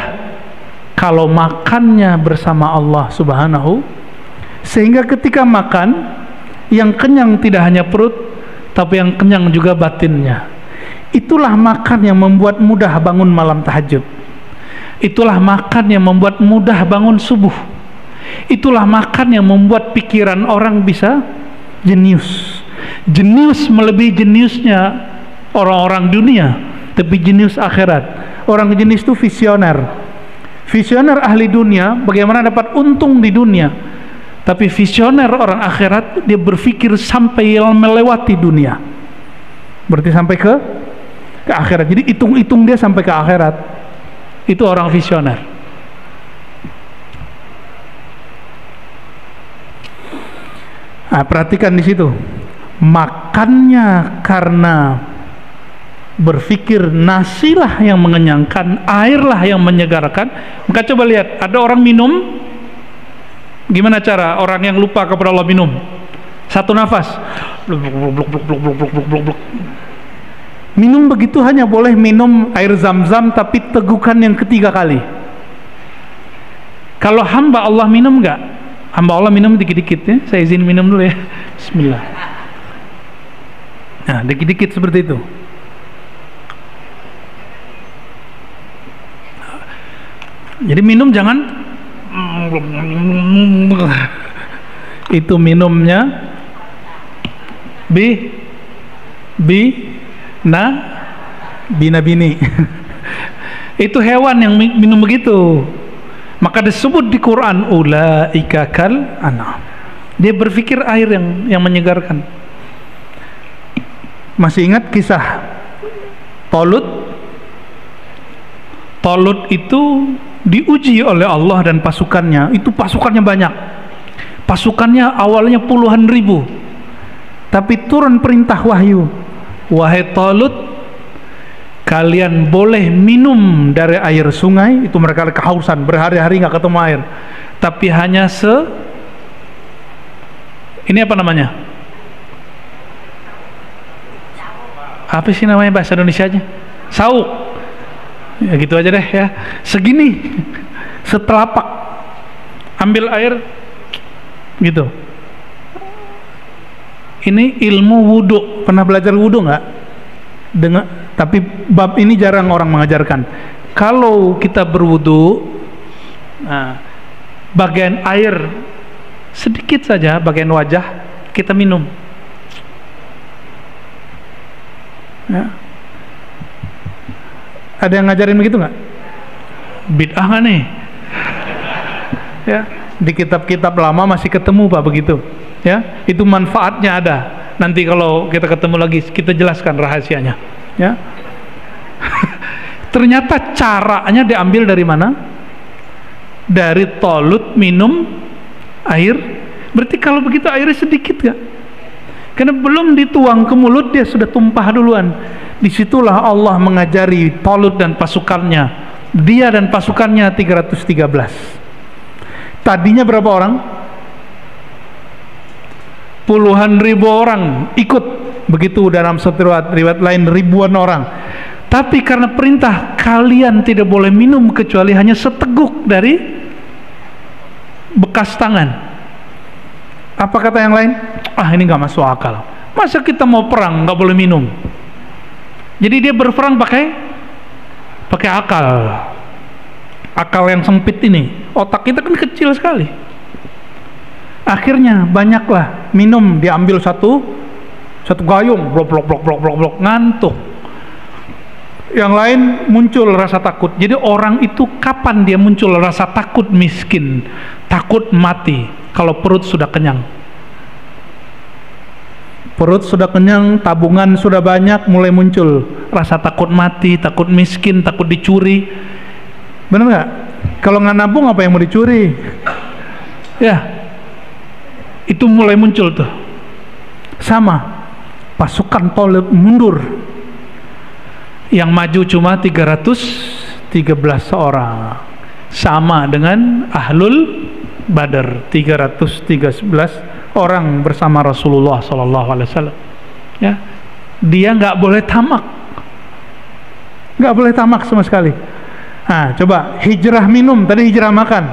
Kalau makannya bersama Allah Subhanahu, sehingga ketika makan, yang kenyang tidak hanya perut, tapi yang kenyang juga batinnya. Itulah makan yang membuat mudah bangun malam tahajud. Itulah makan yang membuat mudah bangun subuh. Itulah makan yang membuat pikiran orang bisa jenius. Jenius melebihi jeniusnya orang-orang dunia, tapi jenius akhirat. Orang jenius itu visioner. Visioner ahli dunia bagaimana dapat untung di dunia, tapi visioner orang akhirat dia berpikir sampai melewati dunia, berarti sampai ke akhirat. Jadi hitung-hitung dia sampai ke akhirat. Itu orang visioner. Nah, perhatikan di situ. Makannya karena berpikir nasilah yang mengenyangkan, airlah yang menyegarkan. Maka coba lihat, ada orang minum, gimana cara orang yang lupa kepada Allah minum? Satu nafas, minum begitu hanya boleh minum air zam-zam, tapi tegukan yang ketiga kali. Kalau hamba Allah minum enggak? Hamba Allah minum dikit-dikit ya. Saya izin minum dulu ya. Bismillah. Nah, dikit-dikit seperti itu. Jadi minum jangan itu minumnya bina bini. Itu hewan yang minum begitu. Maka disebut di Quran ulaika kal an'am. Dia berpikir air yang menyegarkan. Masih ingat kisah Talut? Talut itu diuji oleh Allah dan pasukannya. Itu pasukannya banyak. Pasukannya awalnya puluhan ribu. Tapi turun perintah wahyu. Wahai Talut, kalian boleh minum dari air sungai. Itu mereka kehausan, berhari-hari nggak ketemu air. Tapi hanya ini apa namanya? Apa sih namanya bahasa Indonesia aja? Sauk. Ya gitu aja deh ya. Segini, setelapak, ambil air, gitu. Ini ilmu wudhu. Pernah belajar wudhu nggak? Tapi bab ini jarang orang mengajarkan. Kalau kita berwudhu, nah, bagian air sedikit saja, bagian wajah kita minum. Ya. Ada yang ngajarin begitu nggak? Bid'ah nggak nih? Ya, di kitab-kitab lama masih ketemu Pak begitu. Ya, itu manfaatnya ada. Nanti kalau kita ketemu lagi kita jelaskan rahasianya. Ya. Ternyata caranya diambil dari mana? Dari tolut minum air. Berarti kalau begitu airnya sedikit gak? Karena belum dituang ke mulut dia sudah tumpah duluan. Disitulah Allah mengajari Talut dan pasukannya. Dia dan pasukannya 313. Tadinya berapa orang? Puluhan ribu orang ikut. Begitu dalam satu riwayat lain ribuan orang. Tapi karena perintah kalian tidak boleh minum kecuali hanya seteguk dari bekas tangan. Apa kata yang lain? Ah, ini nggak masuk akal. Masa kita mau perang nggak boleh minum? Jadi dia berperang pakai akal. Akal yang sempit ini. Otak kita kan kecil sekali. Akhirnya banyaklah minum, diambil satu gayung, blok, ngantuk. Yang lain muncul rasa takut. Jadi orang itu kapan dia muncul rasa takut miskin, takut mati? Kalau perut sudah kenyang. Perut sudah kenyang, tabungan sudah banyak, mulai muncul rasa takut mati, takut miskin, takut dicuri. Benar nggak? Kalau nggak nabung apa yang mau dicuri? Ya, itu mulai muncul tuh. Sama, pasukan Talut mundur. Yang maju cuma 313 orang. Sama dengan Ahlul Badar, 313 orang bersama Rasulullah SAW. Ya, dia nggak boleh tamak, nggak boleh tamak sama sekali. Nah, coba hijrah minum, tadi hijrah makan.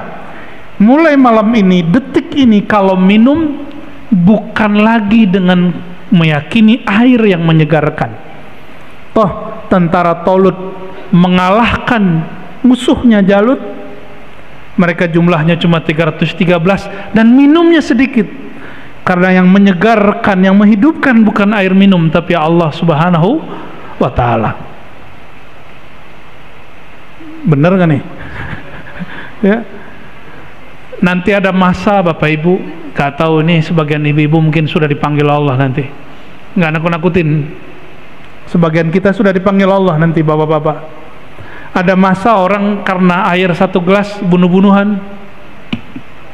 Mulai malam ini, detik ini, kalau minum bukan lagi dengan meyakini air yang menyegarkan. Toh tentara Talut mengalahkan musuhnya Jalut. Mereka jumlahnya cuma 313 dan minumnya sedikit. Karena yang menyegarkan, yang menghidupkan bukan air minum tapi Allah Subhanahu wa ta'ala. Bener gak nih? Ya. Nanti ada masa Bapak Ibu, gak tahu nih, sebagian ibu-ibu mungkin sudah dipanggil Allah nanti. Nggak nakut-nakutin. Sebagian kita sudah dipanggil Allah nanti bapak-bapak. Ada masa orang karena air satu gelas bunuh-bunuhan.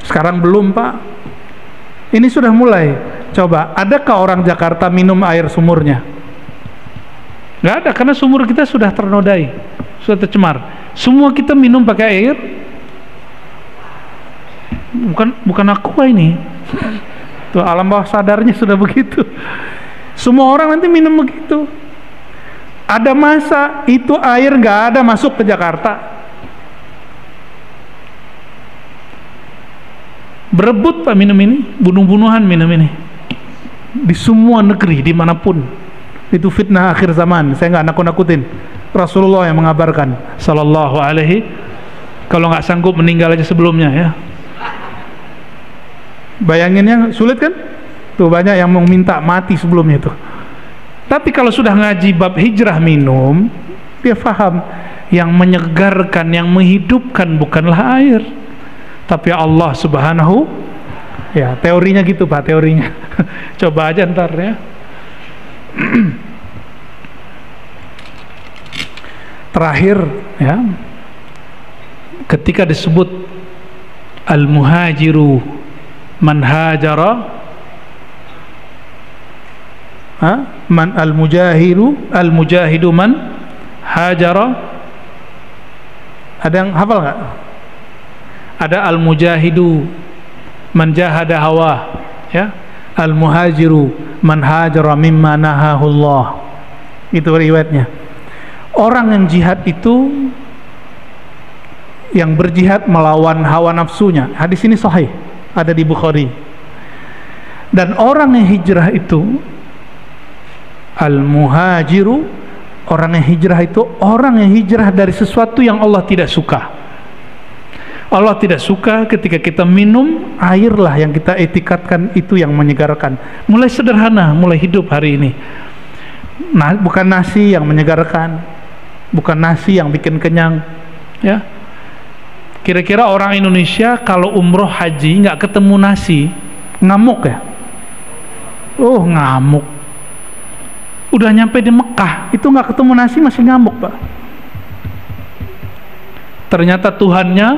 Sekarang belum Pak. Ini sudah mulai. Coba, adakah orang Jakarta minum air sumurnya? Nggak ada, karena sumur kita sudah ternodai, sudah tercemar. Semua kita minum pakai air. Bukan aqua ini. Tuh, alam bawah sadarnya sudah begitu. Semua orang nanti minum begitu. Ada masa itu air nggak ada masuk ke Jakarta. Berebut Pak minum ini, bunuh-bunuhan minum ini. Di semua negeri, dimanapun. Itu fitnah akhir zaman. Saya nggak nakut-nakutin. Rasulullah yang mengabarkan, sallallahu alaihi. Kalau nggak sanggup meninggal aja sebelumnya ya. Bayanginnya sulit kan? Tuh banyak yang mau minta mati sebelumnya tuh. Tapi kalau sudah ngaji bab hijrah minum, dia faham yang menyegarkan, yang menghidupkan bukanlah air, tapi Allah Subhanahu. Ya, teorinya gitu Pak, teorinya. Coba aja ntar ya. Terakhir ya, ketika disebut al-muhajiru man hajara, man al-mujahidu man hajara. Ada yang hafal nggak? Ada al-mujahidu man jahada hawa, ya. Al-muhajiru man hajara mimma nahahullah. Itu riwayatnya. Orang yang jihad itu yang berjihad melawan hawa nafsunya. Hadis ini sahih, ada di Bukhari. Dan orang yang hijrah itu al-muhajiru, orang yang hijrah itu orang yang hijrah dari sesuatu yang Allah tidak suka. Allah tidak suka ketika kita minum air lah yang kita etikatkan itu yang menyegarkan. Mulai sederhana, mulai hidup hari ini. Nah, bukan nasi yang menyegarkan, bukan nasi yang bikin kenyang, ya. Kira-kira orang Indonesia kalau umroh haji nggak ketemu nasi, ngamuk ya? Oh, ngamuk. Udah nyampe di Mekah, itu nggak ketemu nasi masih ngamuk, Pak. Ternyata Tuhannya,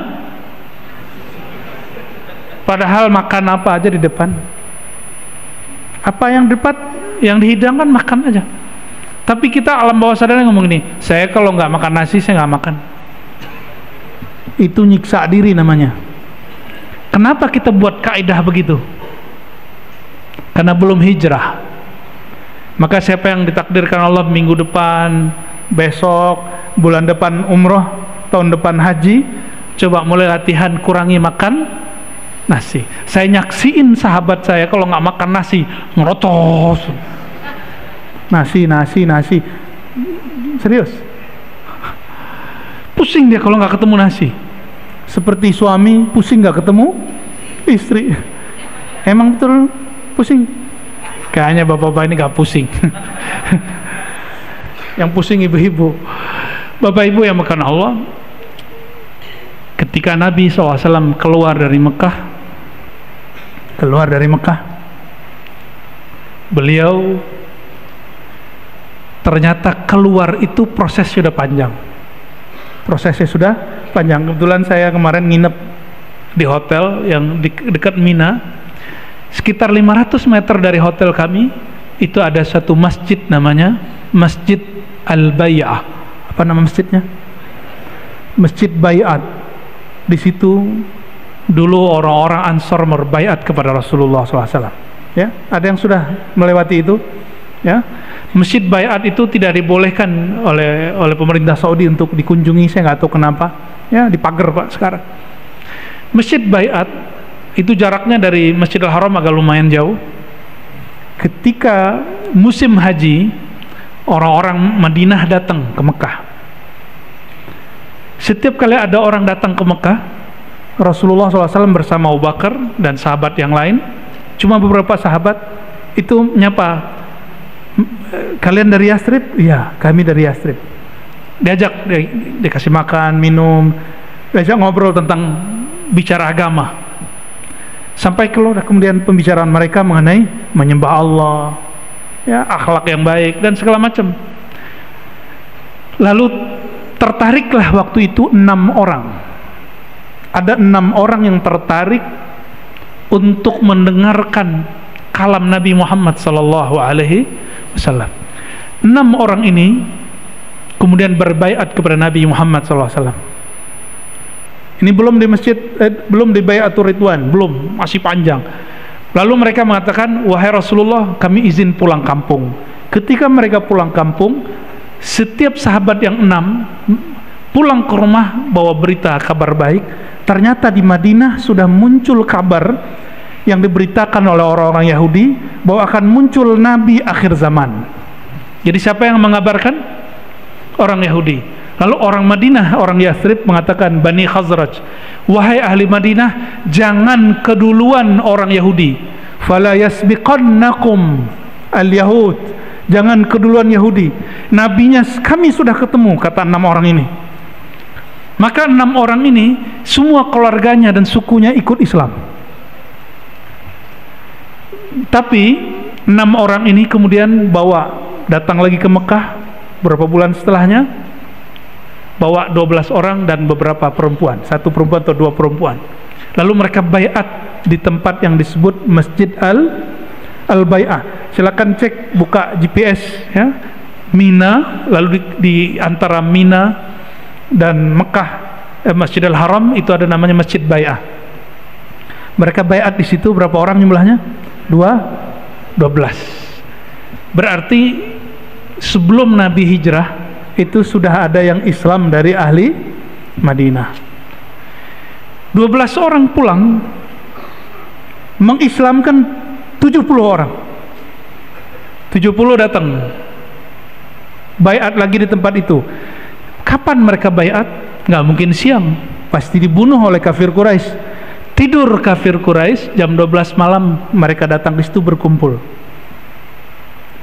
padahal makan apa aja di depan. Apa yang dapat, yang dihidangkan makan aja. Tapi kita alam bawah sadar ngomong ini, saya kalau nggak makan nasi saya nggak makan. Itu nyiksa diri namanya. Kenapa kita buat kaidah begitu? Karena belum hijrah. Maka siapa yang ditakdirkan Allah minggu depan, besok, bulan depan umroh, tahun depan haji, coba mulai latihan kurangi makan nasi. Saya nyaksiin sahabat saya kalau nggak makan nasi ngerotos. Nasi. Serius. Pusing dia kalau nggak ketemu nasi. Seperti suami pusing nggak ketemu istri. Emang betul pusing? Kayaknya bapak-bapak ini nggak pusing. Yang pusing ibu-ibu. Bapak ibu yang makan Allah. Ketika Nabi SAW keluar dari Mekah, beliau ternyata keluar itu prosesnya sudah panjang. Kebetulan saya kemarin nginep di hotel yang dekat Mina. Sekitar 500 meter dari hotel kami itu ada satu masjid, namanya Masjid Al-Bai'ah. Apa nama masjidnya? Masjid Bai'at. Di situ dulu orang-orang Ansor berbaiat kepada Rasulullah SAW. Ya, ada yang sudah melewati itu. Ya, Masjid Bai'at itu tidak dibolehkan oleh pemerintah Saudi untuk dikunjungi. Saya nggak tahu kenapa. Ya, dipagar Pak sekarang. Masjid Bai'at itu jaraknya dari Masjidil Haram agak lumayan jauh. Ketika musim haji, orang-orang Madinah datang ke Mekah. Setiap kali ada orang datang ke Mekah, Rasulullah SAW bersama Abu Bakar dan sahabat yang lain, cuma beberapa sahabat itu nyapa, kalian dari Yastrib? Iya, kami dari Yastrib. Diajak, dikasih makan, minum, diajak ngobrol tentang bicara agama. Sampai keluar kemudian pembicaraan mereka mengenai menyembah Allah, ya, akhlak yang baik dan segala macam. Lalu tertariklah waktu itu 6 orang. Ada 6 orang yang tertarik untuk mendengarkan kalam Nabi Muhammad SAW. 6 orang ini kemudian berbaiat kepada Nabi Muhammad SAW. Ini belum di masjid, belum di Bai'atur Ridwan, belum, masih panjang. Lalu mereka mengatakan, wahai Rasulullah, kami izin pulang kampung. Ketika mereka pulang kampung, setiap sahabat yang 6 pulang ke rumah bawa berita kabar baik. Ternyata di Madinah sudah muncul kabar yang diberitakan oleh orang-orang Yahudi bahwa akan muncul Nabi akhir zaman. Jadi siapa yang mengabarkan? Orang Yahudi. Lalu orang Madinah, orang Yathrib mengatakan, Bani Khazraj, wahai ahli Madinah, jangan keduluan orang Yahudi. Fala yasbiqannakum al-yahud, jangan keduluan Yahudi. Nabinya kami sudah ketemu, kata 6 orang ini. Maka 6 orang ini semua keluarganya dan sukunya ikut Islam. Tapi 6 orang ini kemudian datang lagi ke Mekah beberapa bulan setelahnya, bawa 12 orang dan beberapa perempuan, 1 perempuan atau 2 perempuan. Lalu mereka baiat di tempat yang disebut Masjid Al-Bai'ah. Silakan cek, buka GPS ya. Mina, lalu di antara Mina dan Mekah, Masjidil Haram itu ada namanya Masjid Bai'ah. Mereka baiat di situ berapa orang jumlahnya? 12. Berarti sebelum Nabi hijrah itu sudah ada yang Islam dari ahli Madinah. 12 orang pulang mengislamkan 70 orang. 70 datang baiat lagi di tempat itu. Kapan mereka baiat? Nggak mungkin siang, pasti dibunuh oleh kafir Quraisy. Tidur kafir Quraisy, jam 12 malam mereka datang di situ berkumpul.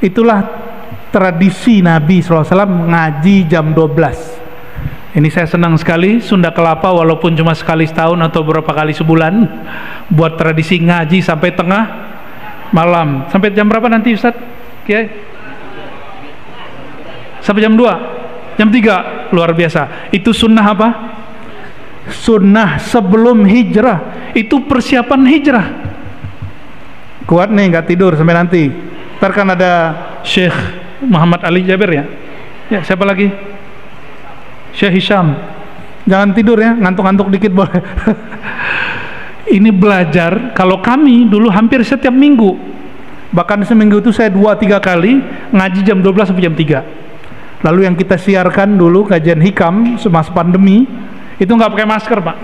Itulah tradisi Nabi SAW ngaji jam 12. Ini saya senang sekali, Sunda Kelapa walaupun cuma sekali setahun atau beberapa kali sebulan buat tradisi ngaji sampai tengah malam. Sampai jam berapa nanti Ustaz? Kiai? Sampai jam 2? Jam 3? Luar biasa. Itu sunnah apa? Sunnah sebelum hijrah. Itu persiapan hijrah. Kuat nih, nggak tidur sampai nanti. Ntar kan ada Syekh Muhammad Ali Jabir ya? Ya, siapa lagi? Syekh Hisham. Jangan tidur ya, ngantuk-ngantuk dikit boleh. Ini belajar. Kalau kami dulu hampir setiap minggu, bahkan seminggu itu saya 2-3 kali ngaji jam 12 sampai jam 3. Lalu yang kita siarkan dulu kajian hikam semasa pandemi itu nggak pakai masker Pak.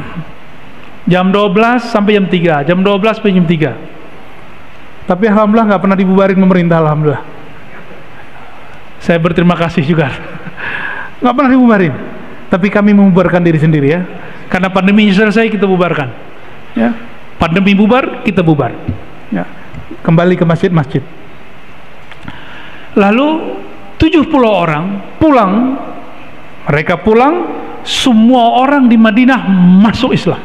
Jam 12 sampai jam 3, jam 12 sampai jam 3. Tapi alhamdulillah nggak pernah dibubarin pemerintah, alhamdulillah. Saya berterima kasih juga. Nggak pernah dibubarin. Tapi kami membubarkan diri sendiri ya. Karena pandemi selesai kita bubarkan. Ya. Pandemi bubar, kita bubar. Ya. Kembali ke masjid-masjid. Lalu 70 orang pulang. Mereka pulang, semua orang di Madinah masuk Islam.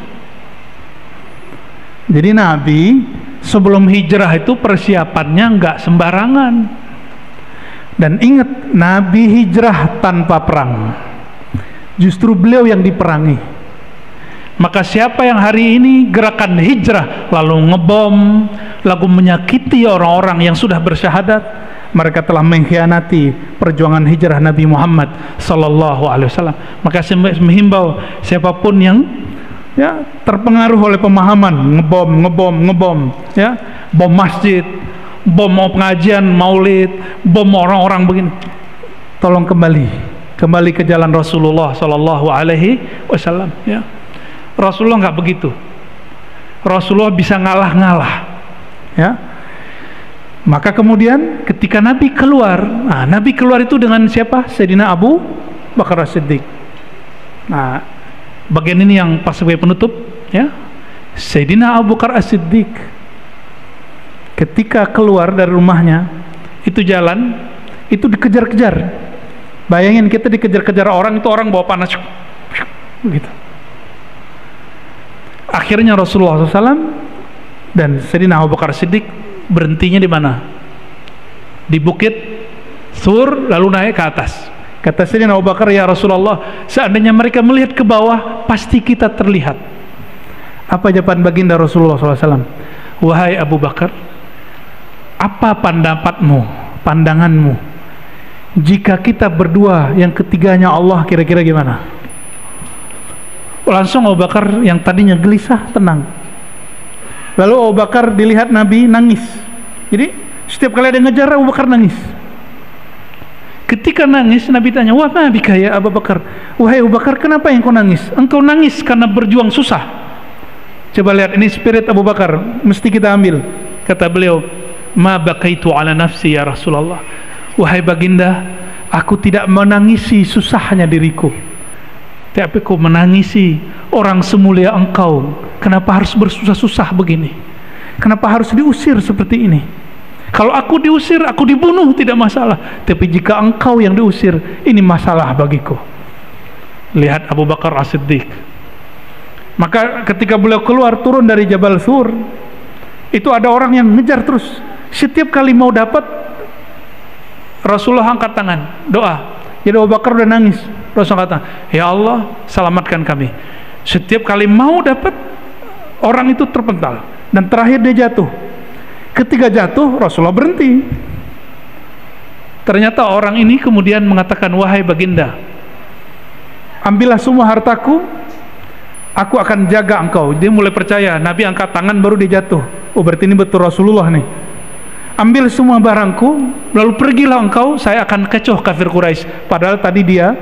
Jadi Nabi sebelum hijrah itu persiapannya nggak sembarangan. Dan ingat, Nabi hijrah tanpa perang. Justru beliau yang diperangi. Maka siapa yang hari ini gerakan hijrah lalu ngebom, lalu menyakiti orang-orang yang sudah bersyahadat, mereka telah mengkhianati perjuangan hijrah Nabi Muhammad sallallahu alaihi wasallam. Maka saya menghimbau siapapun yang ya terpengaruh oleh pemahaman ngebom ya, bom masjid, bom mau pengajian maulid, bom orang-orang begini, tolong kembali ke jalan Rasulullah sallallahu alaihi wasallam ya. Rasulullah nggak begitu. Rasulullah bisa ngalah-ngalah ya. Maka kemudian ketika Nabi keluar, Nabi keluar itu dengan siapa? Sayyidina Abu Bakar As-Siddiq. Nah, bagian ini yang pas sebagai penutup ya. Sayyidina Abu Bakar As-Siddiq ketika keluar dari rumahnya, itu jalan, itu dikejar-kejar. Bayangin kita dikejar-kejar orang, itu orang bawa panas gitu. Akhirnya Rasulullah SAW dan Sayyidina Abu Bakar Siddiq berhentinya di mana? Di bukit Sur, lalu naik ke atas. Kata Sayyidina Abu Bakar, ya Rasulullah, seandainya mereka melihat ke bawah, pasti kita terlihat. Apa jawaban baginda Rasulullah SAW? Wahai Abu Bakar, apa pandanganmu jika kita berdua yang ketiganya Allah, kira-kira gimana? Langsung Abu Bakar yang tadinya gelisah tenang. Lalu Abu Bakar dilihat Nabi nangis. Jadi setiap kali ada yang ngejar, Abu Bakar nangis. Ketika nangis, Nabi tanya, wah mabika ya Abu Bakar, wahai Abu Bakar, kenapa yang kau nangis? Engkau nangis karena berjuang susah. Coba lihat, ini spirit Abu Bakar, mesti kita ambil. Kata beliau, ma bakaitu ala nafsi ya Rasulullah, wahai baginda, aku tidak menangisi susahnya diriku, tapi aku menangisi orang semulia engkau. Kenapa harus bersusah-susah begini? Kenapa harus diusir seperti ini? Kalau aku diusir, aku dibunuh, tidak masalah. Tapi jika engkau yang diusir, ini masalah bagiku. Lihat Abu Bakar As-Siddiq. Maka ketika beliau keluar, turun dari Jabal Sur, itu ada orang yang ngejar terus. Setiap kali mau dapat, Rasulullah angkat tangan, doa. Jadi Abu Bakar udah nangis. Rasulullah kata, ya Allah, selamatkan kami. Setiap kali mau dapat, orang itu terpental. Dan terakhir dia jatuh. Ketika jatuh, Rasulullah berhenti. Ternyata orang ini kemudian mengatakan, wahai baginda, ambillah semua hartaku, aku akan jaga engkau. Dia mulai percaya. Nabi angkat tangan, baru dia jatuh. Oh, berarti ini betul Rasulullah nih. Ambil semua barangku, lalu pergilah engkau, saya akan kecoh kafir Quraisy. Padahal tadi dia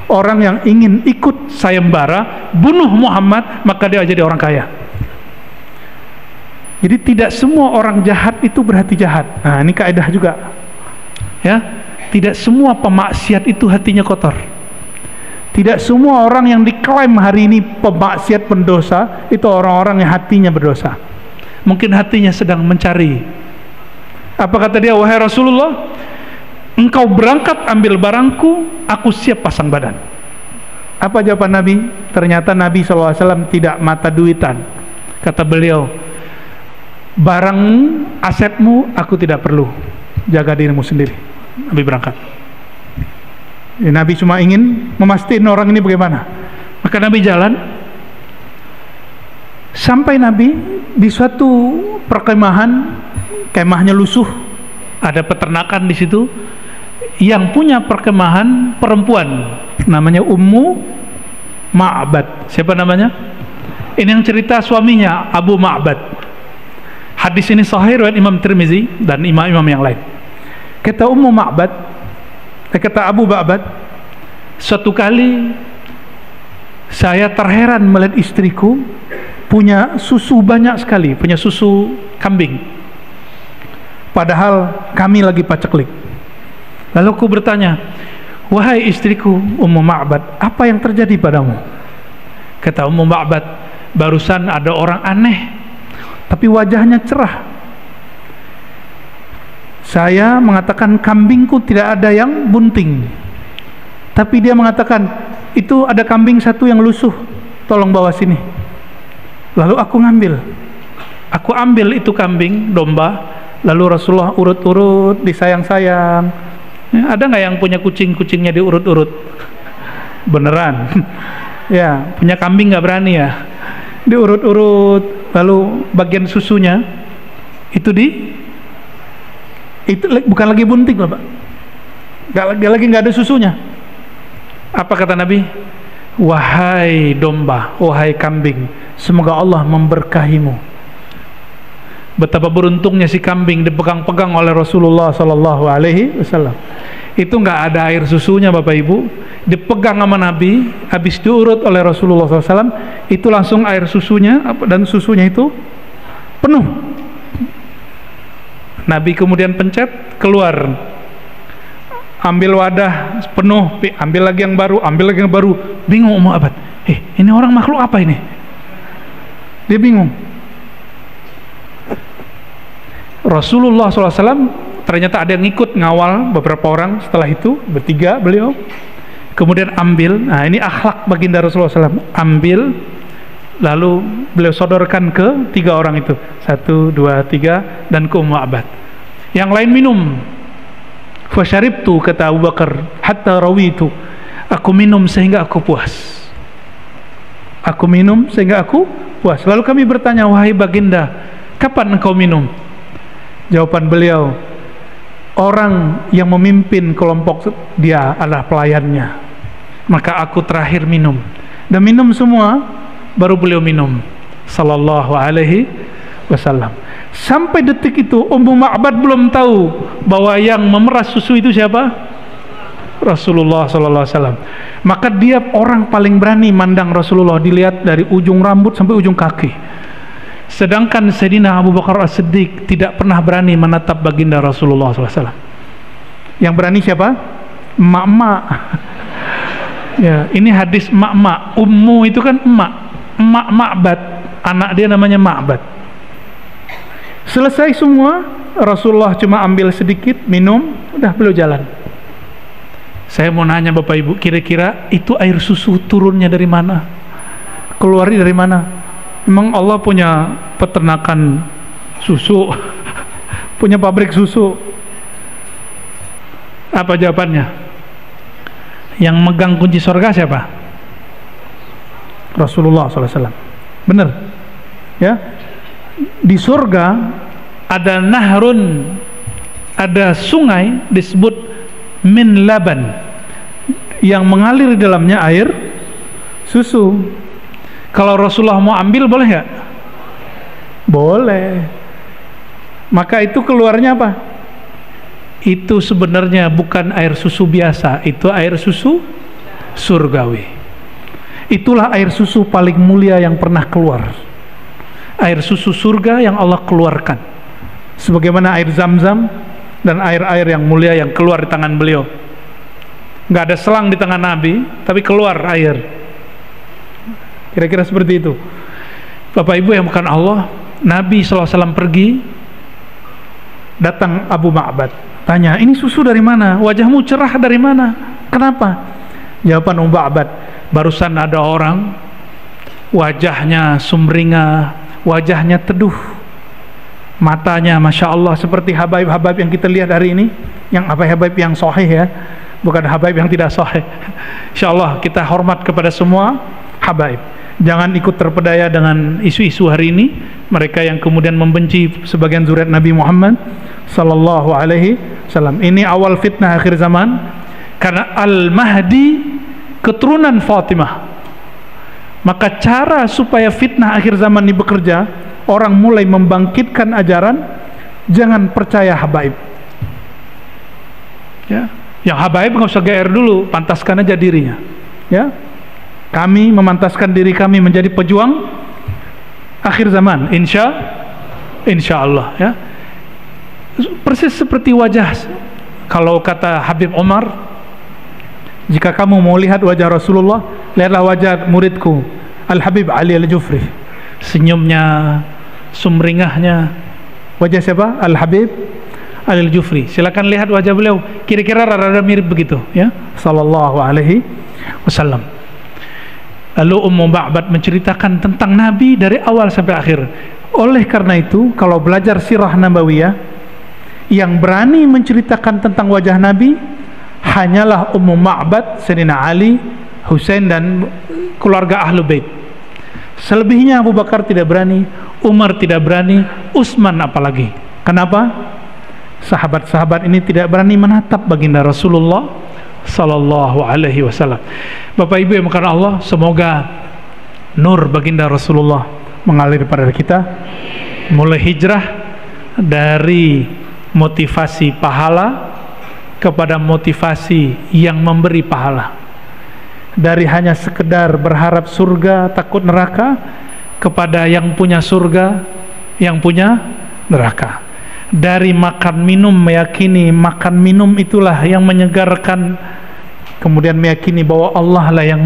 Orang yang ingin ikut sayembara bunuh Muhammad, maka dia jadi orang kaya. Jadi tidak semua orang jahat itu berhati jahat. Nah, ini kaidah juga. Ya, tidak semua pemaksiat itu hatinya kotor. Tidak semua orang yang diklaim hari ini pemaksiat pendosa itu orang-orang yang hatinya berdosa. Mungkin hatinya sedang mencari. Apa kata dia? Wahai Rasulullah, engkau berangkat ambil barangku, aku siap pasang badan. Apa jawaban Nabi? Ternyata Nabi SAW tidak mata duitan. Kata beliau, barangmu, asetmu aku tidak perlu, jaga dirimu sendiri. Nabi berangkat. Nabi cuma ingin memastikan orang ini bagaimana. Maka Nabi jalan. Sampai Nabi di suatu perkemahan, kemahnya lusuh, ada peternakan di situ. Yang punya perkemahan perempuan, namanya Ummu Ma'bad. Siapa namanya? Ini yang cerita suaminya, Abu Ma'bad. Hadis ini sahih riwayat Imam Tirmizi dan imam-imam yang lain. Kata Ummu Ma'bad, kata Abu Ma'bad, suatu kali saya terheran melihat istriku punya susu banyak sekali, punya susu kambing, padahal kami lagi paceklik. Lalu aku bertanya, wahai istriku Ummu Ma'bad, apa yang terjadi padamu? Kata Ummu Ma'bad, barusan ada orang aneh tapi wajahnya cerah. Saya mengatakan kambingku tidak ada yang bunting, tapi dia mengatakan itu ada kambing satu yang lusuh, tolong bawa sini. Lalu aku ambil itu kambing domba, lalu Rasulullah urut-urut, disayang-sayang. Ya, ada nggak yang punya kucingnya diurut-urut? Beneran? Ya, punya kambing nggak berani ya? Diurut-urut, lalu bagian susunya itu bukan lagi bunting loh Pak, nggak ada susunya. Apa kata Nabi? Wahai domba, wahai kambing, semoga Allah memberkahimu. Betapa beruntungnya si kambing dipegang-pegang oleh Rasulullah Sallallahu Alaihi Wasallam. Itu nggak ada air susunya Bapak Ibu, dipegang sama Nabi, habis diurut oleh Rasulullah SAW, itu langsung air susunya, dan susunya itu penuh. Nabi kemudian pencet, keluar, ambil wadah penuh, ambil lagi yang baru, bingung Ummu Ma'bad, ini orang makhluk apa ini? Dia bingung. Rasulullah SAW ternyata ada yang ikut ngawal beberapa orang. Setelah itu bertiga beliau kemudian ambil. Nah, ini akhlak baginda Rasulullah SAW. Ambil, lalu beliau sodorkan ke tiga orang itu, 1, 2, 3, dan ke Ummu Ma'bad. Yang lain minum. Fasyaribtu, kata Abu Bakar, hatta rawitu, aku minum sehingga aku puas. Aku minum sehingga aku puas. Lalu kami bertanya, wahai baginda, kapan engkau minum? Jawaban beliau, orang yang memimpin kelompok dia adalah pelayannya, maka aku terakhir minum. Dan minum semua, baru beliau minum Sallallahu Alaihi Wasallam. Sampai detik itu Ummu Ma'bad belum tahu bahwa yang memeras susu itu siapa? Rasulullah Sallallahu Alaihi Wasallam. Maka dia orang paling berani mandang Rasulullah, dilihat dari ujung rambut sampai ujung kaki. Sedangkan Sayyidina Abu Bakar As-Siddiq tidak pernah berani menatap baginda Rasulullah SAW. Yang berani siapa? Emak-emak. Ya, ini hadis emak-emak. Ummu itu kan emak, emak Ma'bad, anak dia namanya Ma'bad. Selesai semua, Rasulullah cuma ambil sedikit, minum, udah beliau jalan. Saya mau nanya Bapak Ibu, kira-kira itu air susu turunnya dari mana? Keluarnya dari mana? Memang Allah punya peternakan susu, punya pabrik susu? Apa jawabannya? Yang megang kunci surga siapa? Rasulullah SAW. Benar? Ya. Di surga ada nahrun, ada sungai disebut min laban, yang mengalir di dalamnya air susu. Kalau Rasulullah mau ambil, boleh nggak? Boleh. Maka itu keluarnya apa? Itu sebenarnya bukan air susu biasa, itu air susu surgawi. Itulah air susu paling mulia yang pernah keluar, air susu surga yang Allah keluarkan, sebagaimana air Zam-Zam dan air-air yang mulia yang keluar di tangan beliau. Nggak ada selang di tangan Nabi, tapi keluar air. Kira-kira seperti itu. Bapak Ibu yang bukan Allah, Nabi SAW pergi, datang Abu Ma'bad, tanya, ini susu dari mana? Wajahmu cerah dari mana? Kenapa? Jawaban Abu Ma'bad, barusan ada orang, wajahnya sumringah, wajahnya teduh, matanya Masya Allah seperti habaib-habaib yang kita lihat hari ini, yang habaib yang sahih ya, bukan habaib yang tidak sahih. Insya Allah kita hormat kepada semua habaib. Jangan ikut terpedaya dengan isu-isu hari ini, mereka yang kemudian membenci sebagian zuriat Nabi Muhammad sallallahu alaihi wasallam. Ini awal fitnah akhir zaman, karena Al-Mahdi keturunan Fatimah. Maka cara supaya fitnah akhir zaman ini bekerja, orang mulai membangkitkan ajaran jangan percaya habaib. Ya, yang habaib nggak usah GR dulu, pantaskan aja dirinya. Ya, kami memantaskan diri kami menjadi pejuang akhir zaman, insya Allah. Ya, persis seperti wajah, kalau kata Habib Omar, jika kamu mau lihat wajah Rasulullah, lihatlah wajah muridku Al-Habib Ali Al-Jufri. Senyumnya, sumringahnya, wajah siapa? Al-Habib Ali Al-Jufri. Silakan lihat wajah beliau, kira-kira rada-rada mirip begitu ya, sallallahu alaihi wasallam. Lalu Ummu Ma'bad menceritakan tentang Nabi dari awal sampai akhir. Oleh karena itu, kalau belajar sirah nabawiyah, yang berani menceritakan tentang wajah Nabi hanyalah Ummu Ma'bad, Sayyidina Ali, Husain dan keluarga Ahlul Bait. Selebihnya Abu Bakar tidak berani, Umar tidak berani, Utsman apalagi. Kenapa? Sahabat-sahabat ini tidak berani menatap baginda Rasulullah sallallahu alaihi wasallam. Bapak Ibu yang bukan Allah, semoga nur baginda Rasulullah mengalir pada kita, mulai hijrah dari motivasi pahala kepada motivasi yang memberi pahala, dari hanya sekedar berharap surga takut neraka kepada yang punya surga yang punya neraka, dari makan minum meyakini makan minum itulah yang menyegarkan, kemudian meyakini bahwa Allah lah yang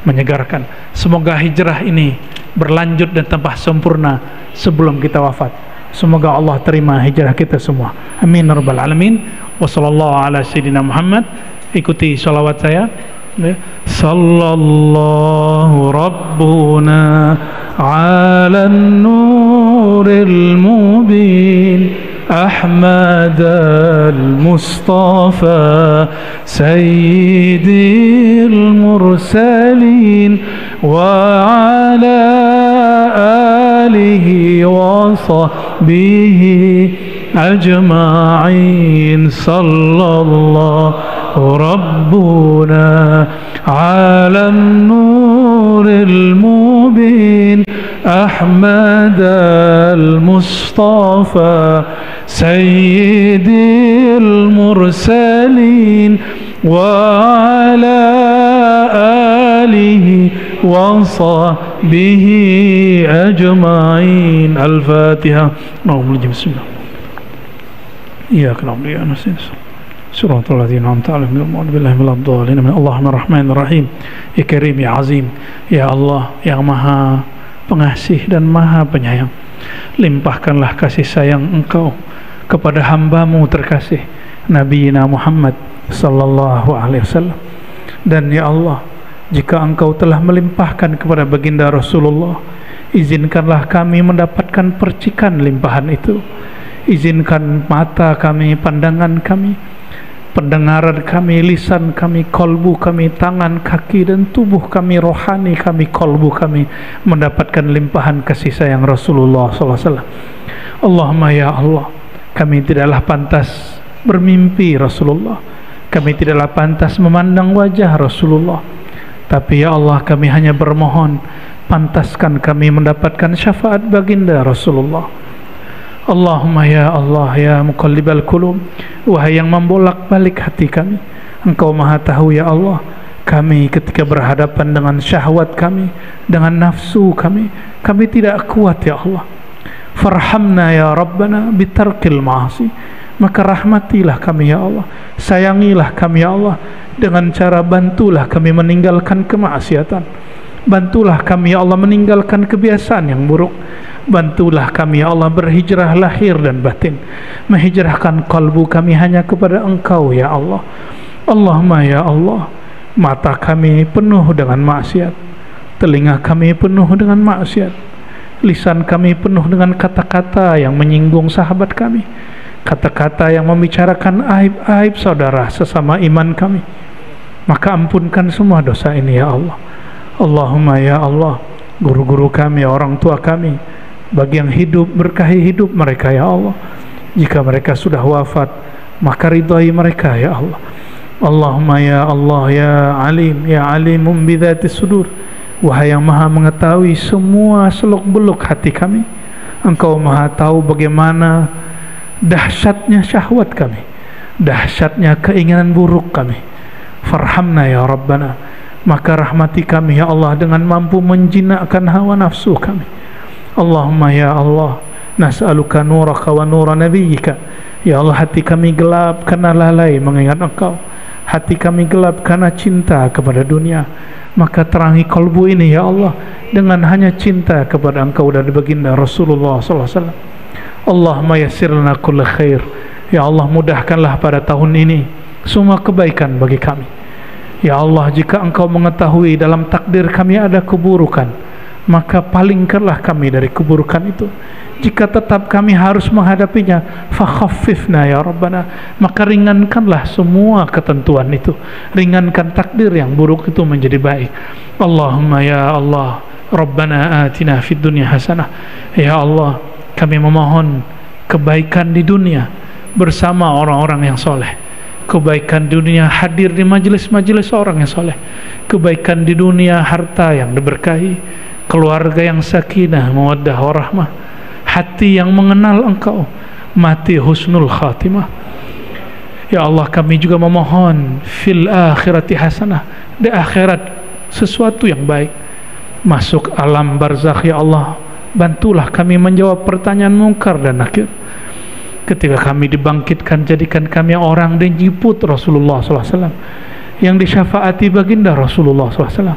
menyegarkan. Semoga hijrah ini berlanjut dan tambah sempurna sebelum kita wafat. Semoga Allah terima hijrah kita semua, amin ya rabbal alamin. Wassallallahu ala sayyidina Muhammad. Ikuti salawat saya. Sallallahu rabbuna ala nuril mubin أحمد المصطفى سيد المرسلين وعلى آله وصحبه أجمعين صلى الله ربنا على النور المبين أحمد المصطفى سيد المرسلين وعلى آله وصحبه أجمعين. الفاتحة. بسم الله. إياك نعبد وإياك نستعين صراط الذين أنعمت عليهم غير المغضوب عليهم ولا الضالين. اللهم الرحمن الرحيم. Ya Karim, ya Azim, ya Allah yang Maha Pengasih dan Maha Penyayang, limpahkanlah kasih sayang Engkau kepada hamba-Mu terkasih Nabi Muhammad sallallahu alaihi wasallam. Dan ya Allah, jika Engkau telah melimpahkan kepada baginda Rasulullah, izinkanlah kami mendapatkan percikan limpahan itu. Izinkan mata kami, pandangan kami, pendengaran kami, lisan kami, kolbu kami, tangan, kaki dan tubuh kami, rohani kami, kolbu kami mendapatkan limpahan kasih sayang Rasulullah SAW. Allahumma ya Allah, kami tidaklah pantas bermimpi Rasulullah, kami tidaklah pantas memandang wajah Rasulullah, tapi ya Allah kami hanya bermohon, pantaskan kami mendapatkan syafaat baginda Rasulullah. Allahumma ya Allah ya muqallibal qulub, wahai yang membolak-balik hati kami, Engkau Maha tahu ya Allah Kami ketika berhadapan dengan syahwat kami, dengan nafsu kami tidak kuat ya Allah. Farhamna ya Rabbana bitarkil ma'asi. Maka rahmatilah kami ya Allah, sayangilah kami ya Allah, dengan cara bantulah kami meninggalkan kemaksiatan. Bantulah kami ya Allah meninggalkan kebiasaan yang buruk. Bantulah kami ya Allah berhijrah lahir dan batin, menghijrahkan kalbu kami hanya kepada Engkau ya Allah. Allahumma ya Allah, mata kami penuh dengan maksiat, telinga kami penuh dengan maksiat, lisan kami penuh dengan kata-kata yang menyinggung sahabat kami, kata-kata yang membicarakan aib-aib saudara sesama iman kami. Maka ampunkan semua dosa ini ya Allah. Allahumma ya Allah, guru-guru kami, orang tua kami, bagi yang hidup, berkahi hidup mereka ya Allah. Jika mereka sudah wafat, maka ridhai mereka ya Allah. Allahumma ya Allah ya alim, ya alimum bidzatis sudur. Wahai yang maha mengetahui semua seluk-beluk hati kami, Engkau maha tahu bagaimana dahsyatnya syahwat kami, dahsyatnya keinginan buruk kami. Farhamna ya Rabbana, maka rahmati kami ya Allah dengan mampu menjinakkan hawa nafsu kami. Allahumma ya Allah, nas'aluka nuraka wa nura nabiyyika. Ya Allah, hati kami gelap karena lalai mengingat Engkau, hati kami gelap karena cinta kepada dunia. Maka terangi kalbu ini ya Allah dengan hanya cinta kepada Engkau dan baginda Rasulullah SAW. Allahumma yassir lana kulla khair. Ya Allah, mudahkanlah pada tahun ini semua kebaikan bagi kami. Ya Allah, jika Engkau mengetahui dalam takdir kami ada keburukan, maka palingkanlah kami dari keburukan itu. Jika tetap kami harus menghadapinya, fakhaffifna ya Rabbana, maka ringankanlah semua ketentuan itu, ringankan takdir yang buruk itu menjadi baik. Allahumma ya Allah, Rabbana atina fid dunya hasanah. Ya Allah, kami memohon kebaikan di dunia bersama orang-orang yang soleh, kebaikan di dunia hadir di majelis-majelis orang yang soleh, kebaikan di dunia harta yang diberkahi, keluarga yang sakinah, mawaddah warahmah, hati yang mengenal Engkau, mati husnul khatimah. Ya Allah, kami juga memohon fil akhirati hasanah, di akhirat sesuatu yang baik, masuk alam barzakh ya Allah. Bantulah kami menjawab pertanyaan mungkar dan nakir. Ketika kami dibangkitkan, jadikan kami orang yang dijemput Rasulullah SAW, yang disyafaati baginda Rasulullah SAW.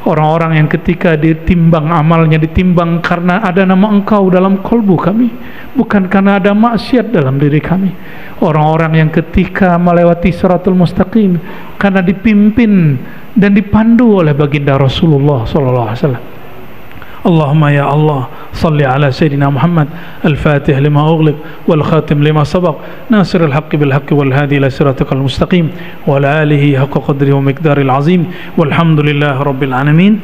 Orang-orang yang ketika ditimbang amalnya, ditimbang karena ada nama Engkau dalam kalbu kami, bukan karena ada maksiat dalam diri kami. Orang-orang yang ketika melewati siratul mustaqim karena dipimpin dan dipandu oleh baginda Rasulullah SAW. Allahumma ya Allah, salli ala Sayyidina Muhammad al-Fatih lima ughliq wal khatim lima sabaq, nasiril haqqi bil haqqi wal hadi ila siratikal mustaqim, wa ala alihi haqqa qadri wa miqdaril azim, walhamdulillahi rabbil alamin.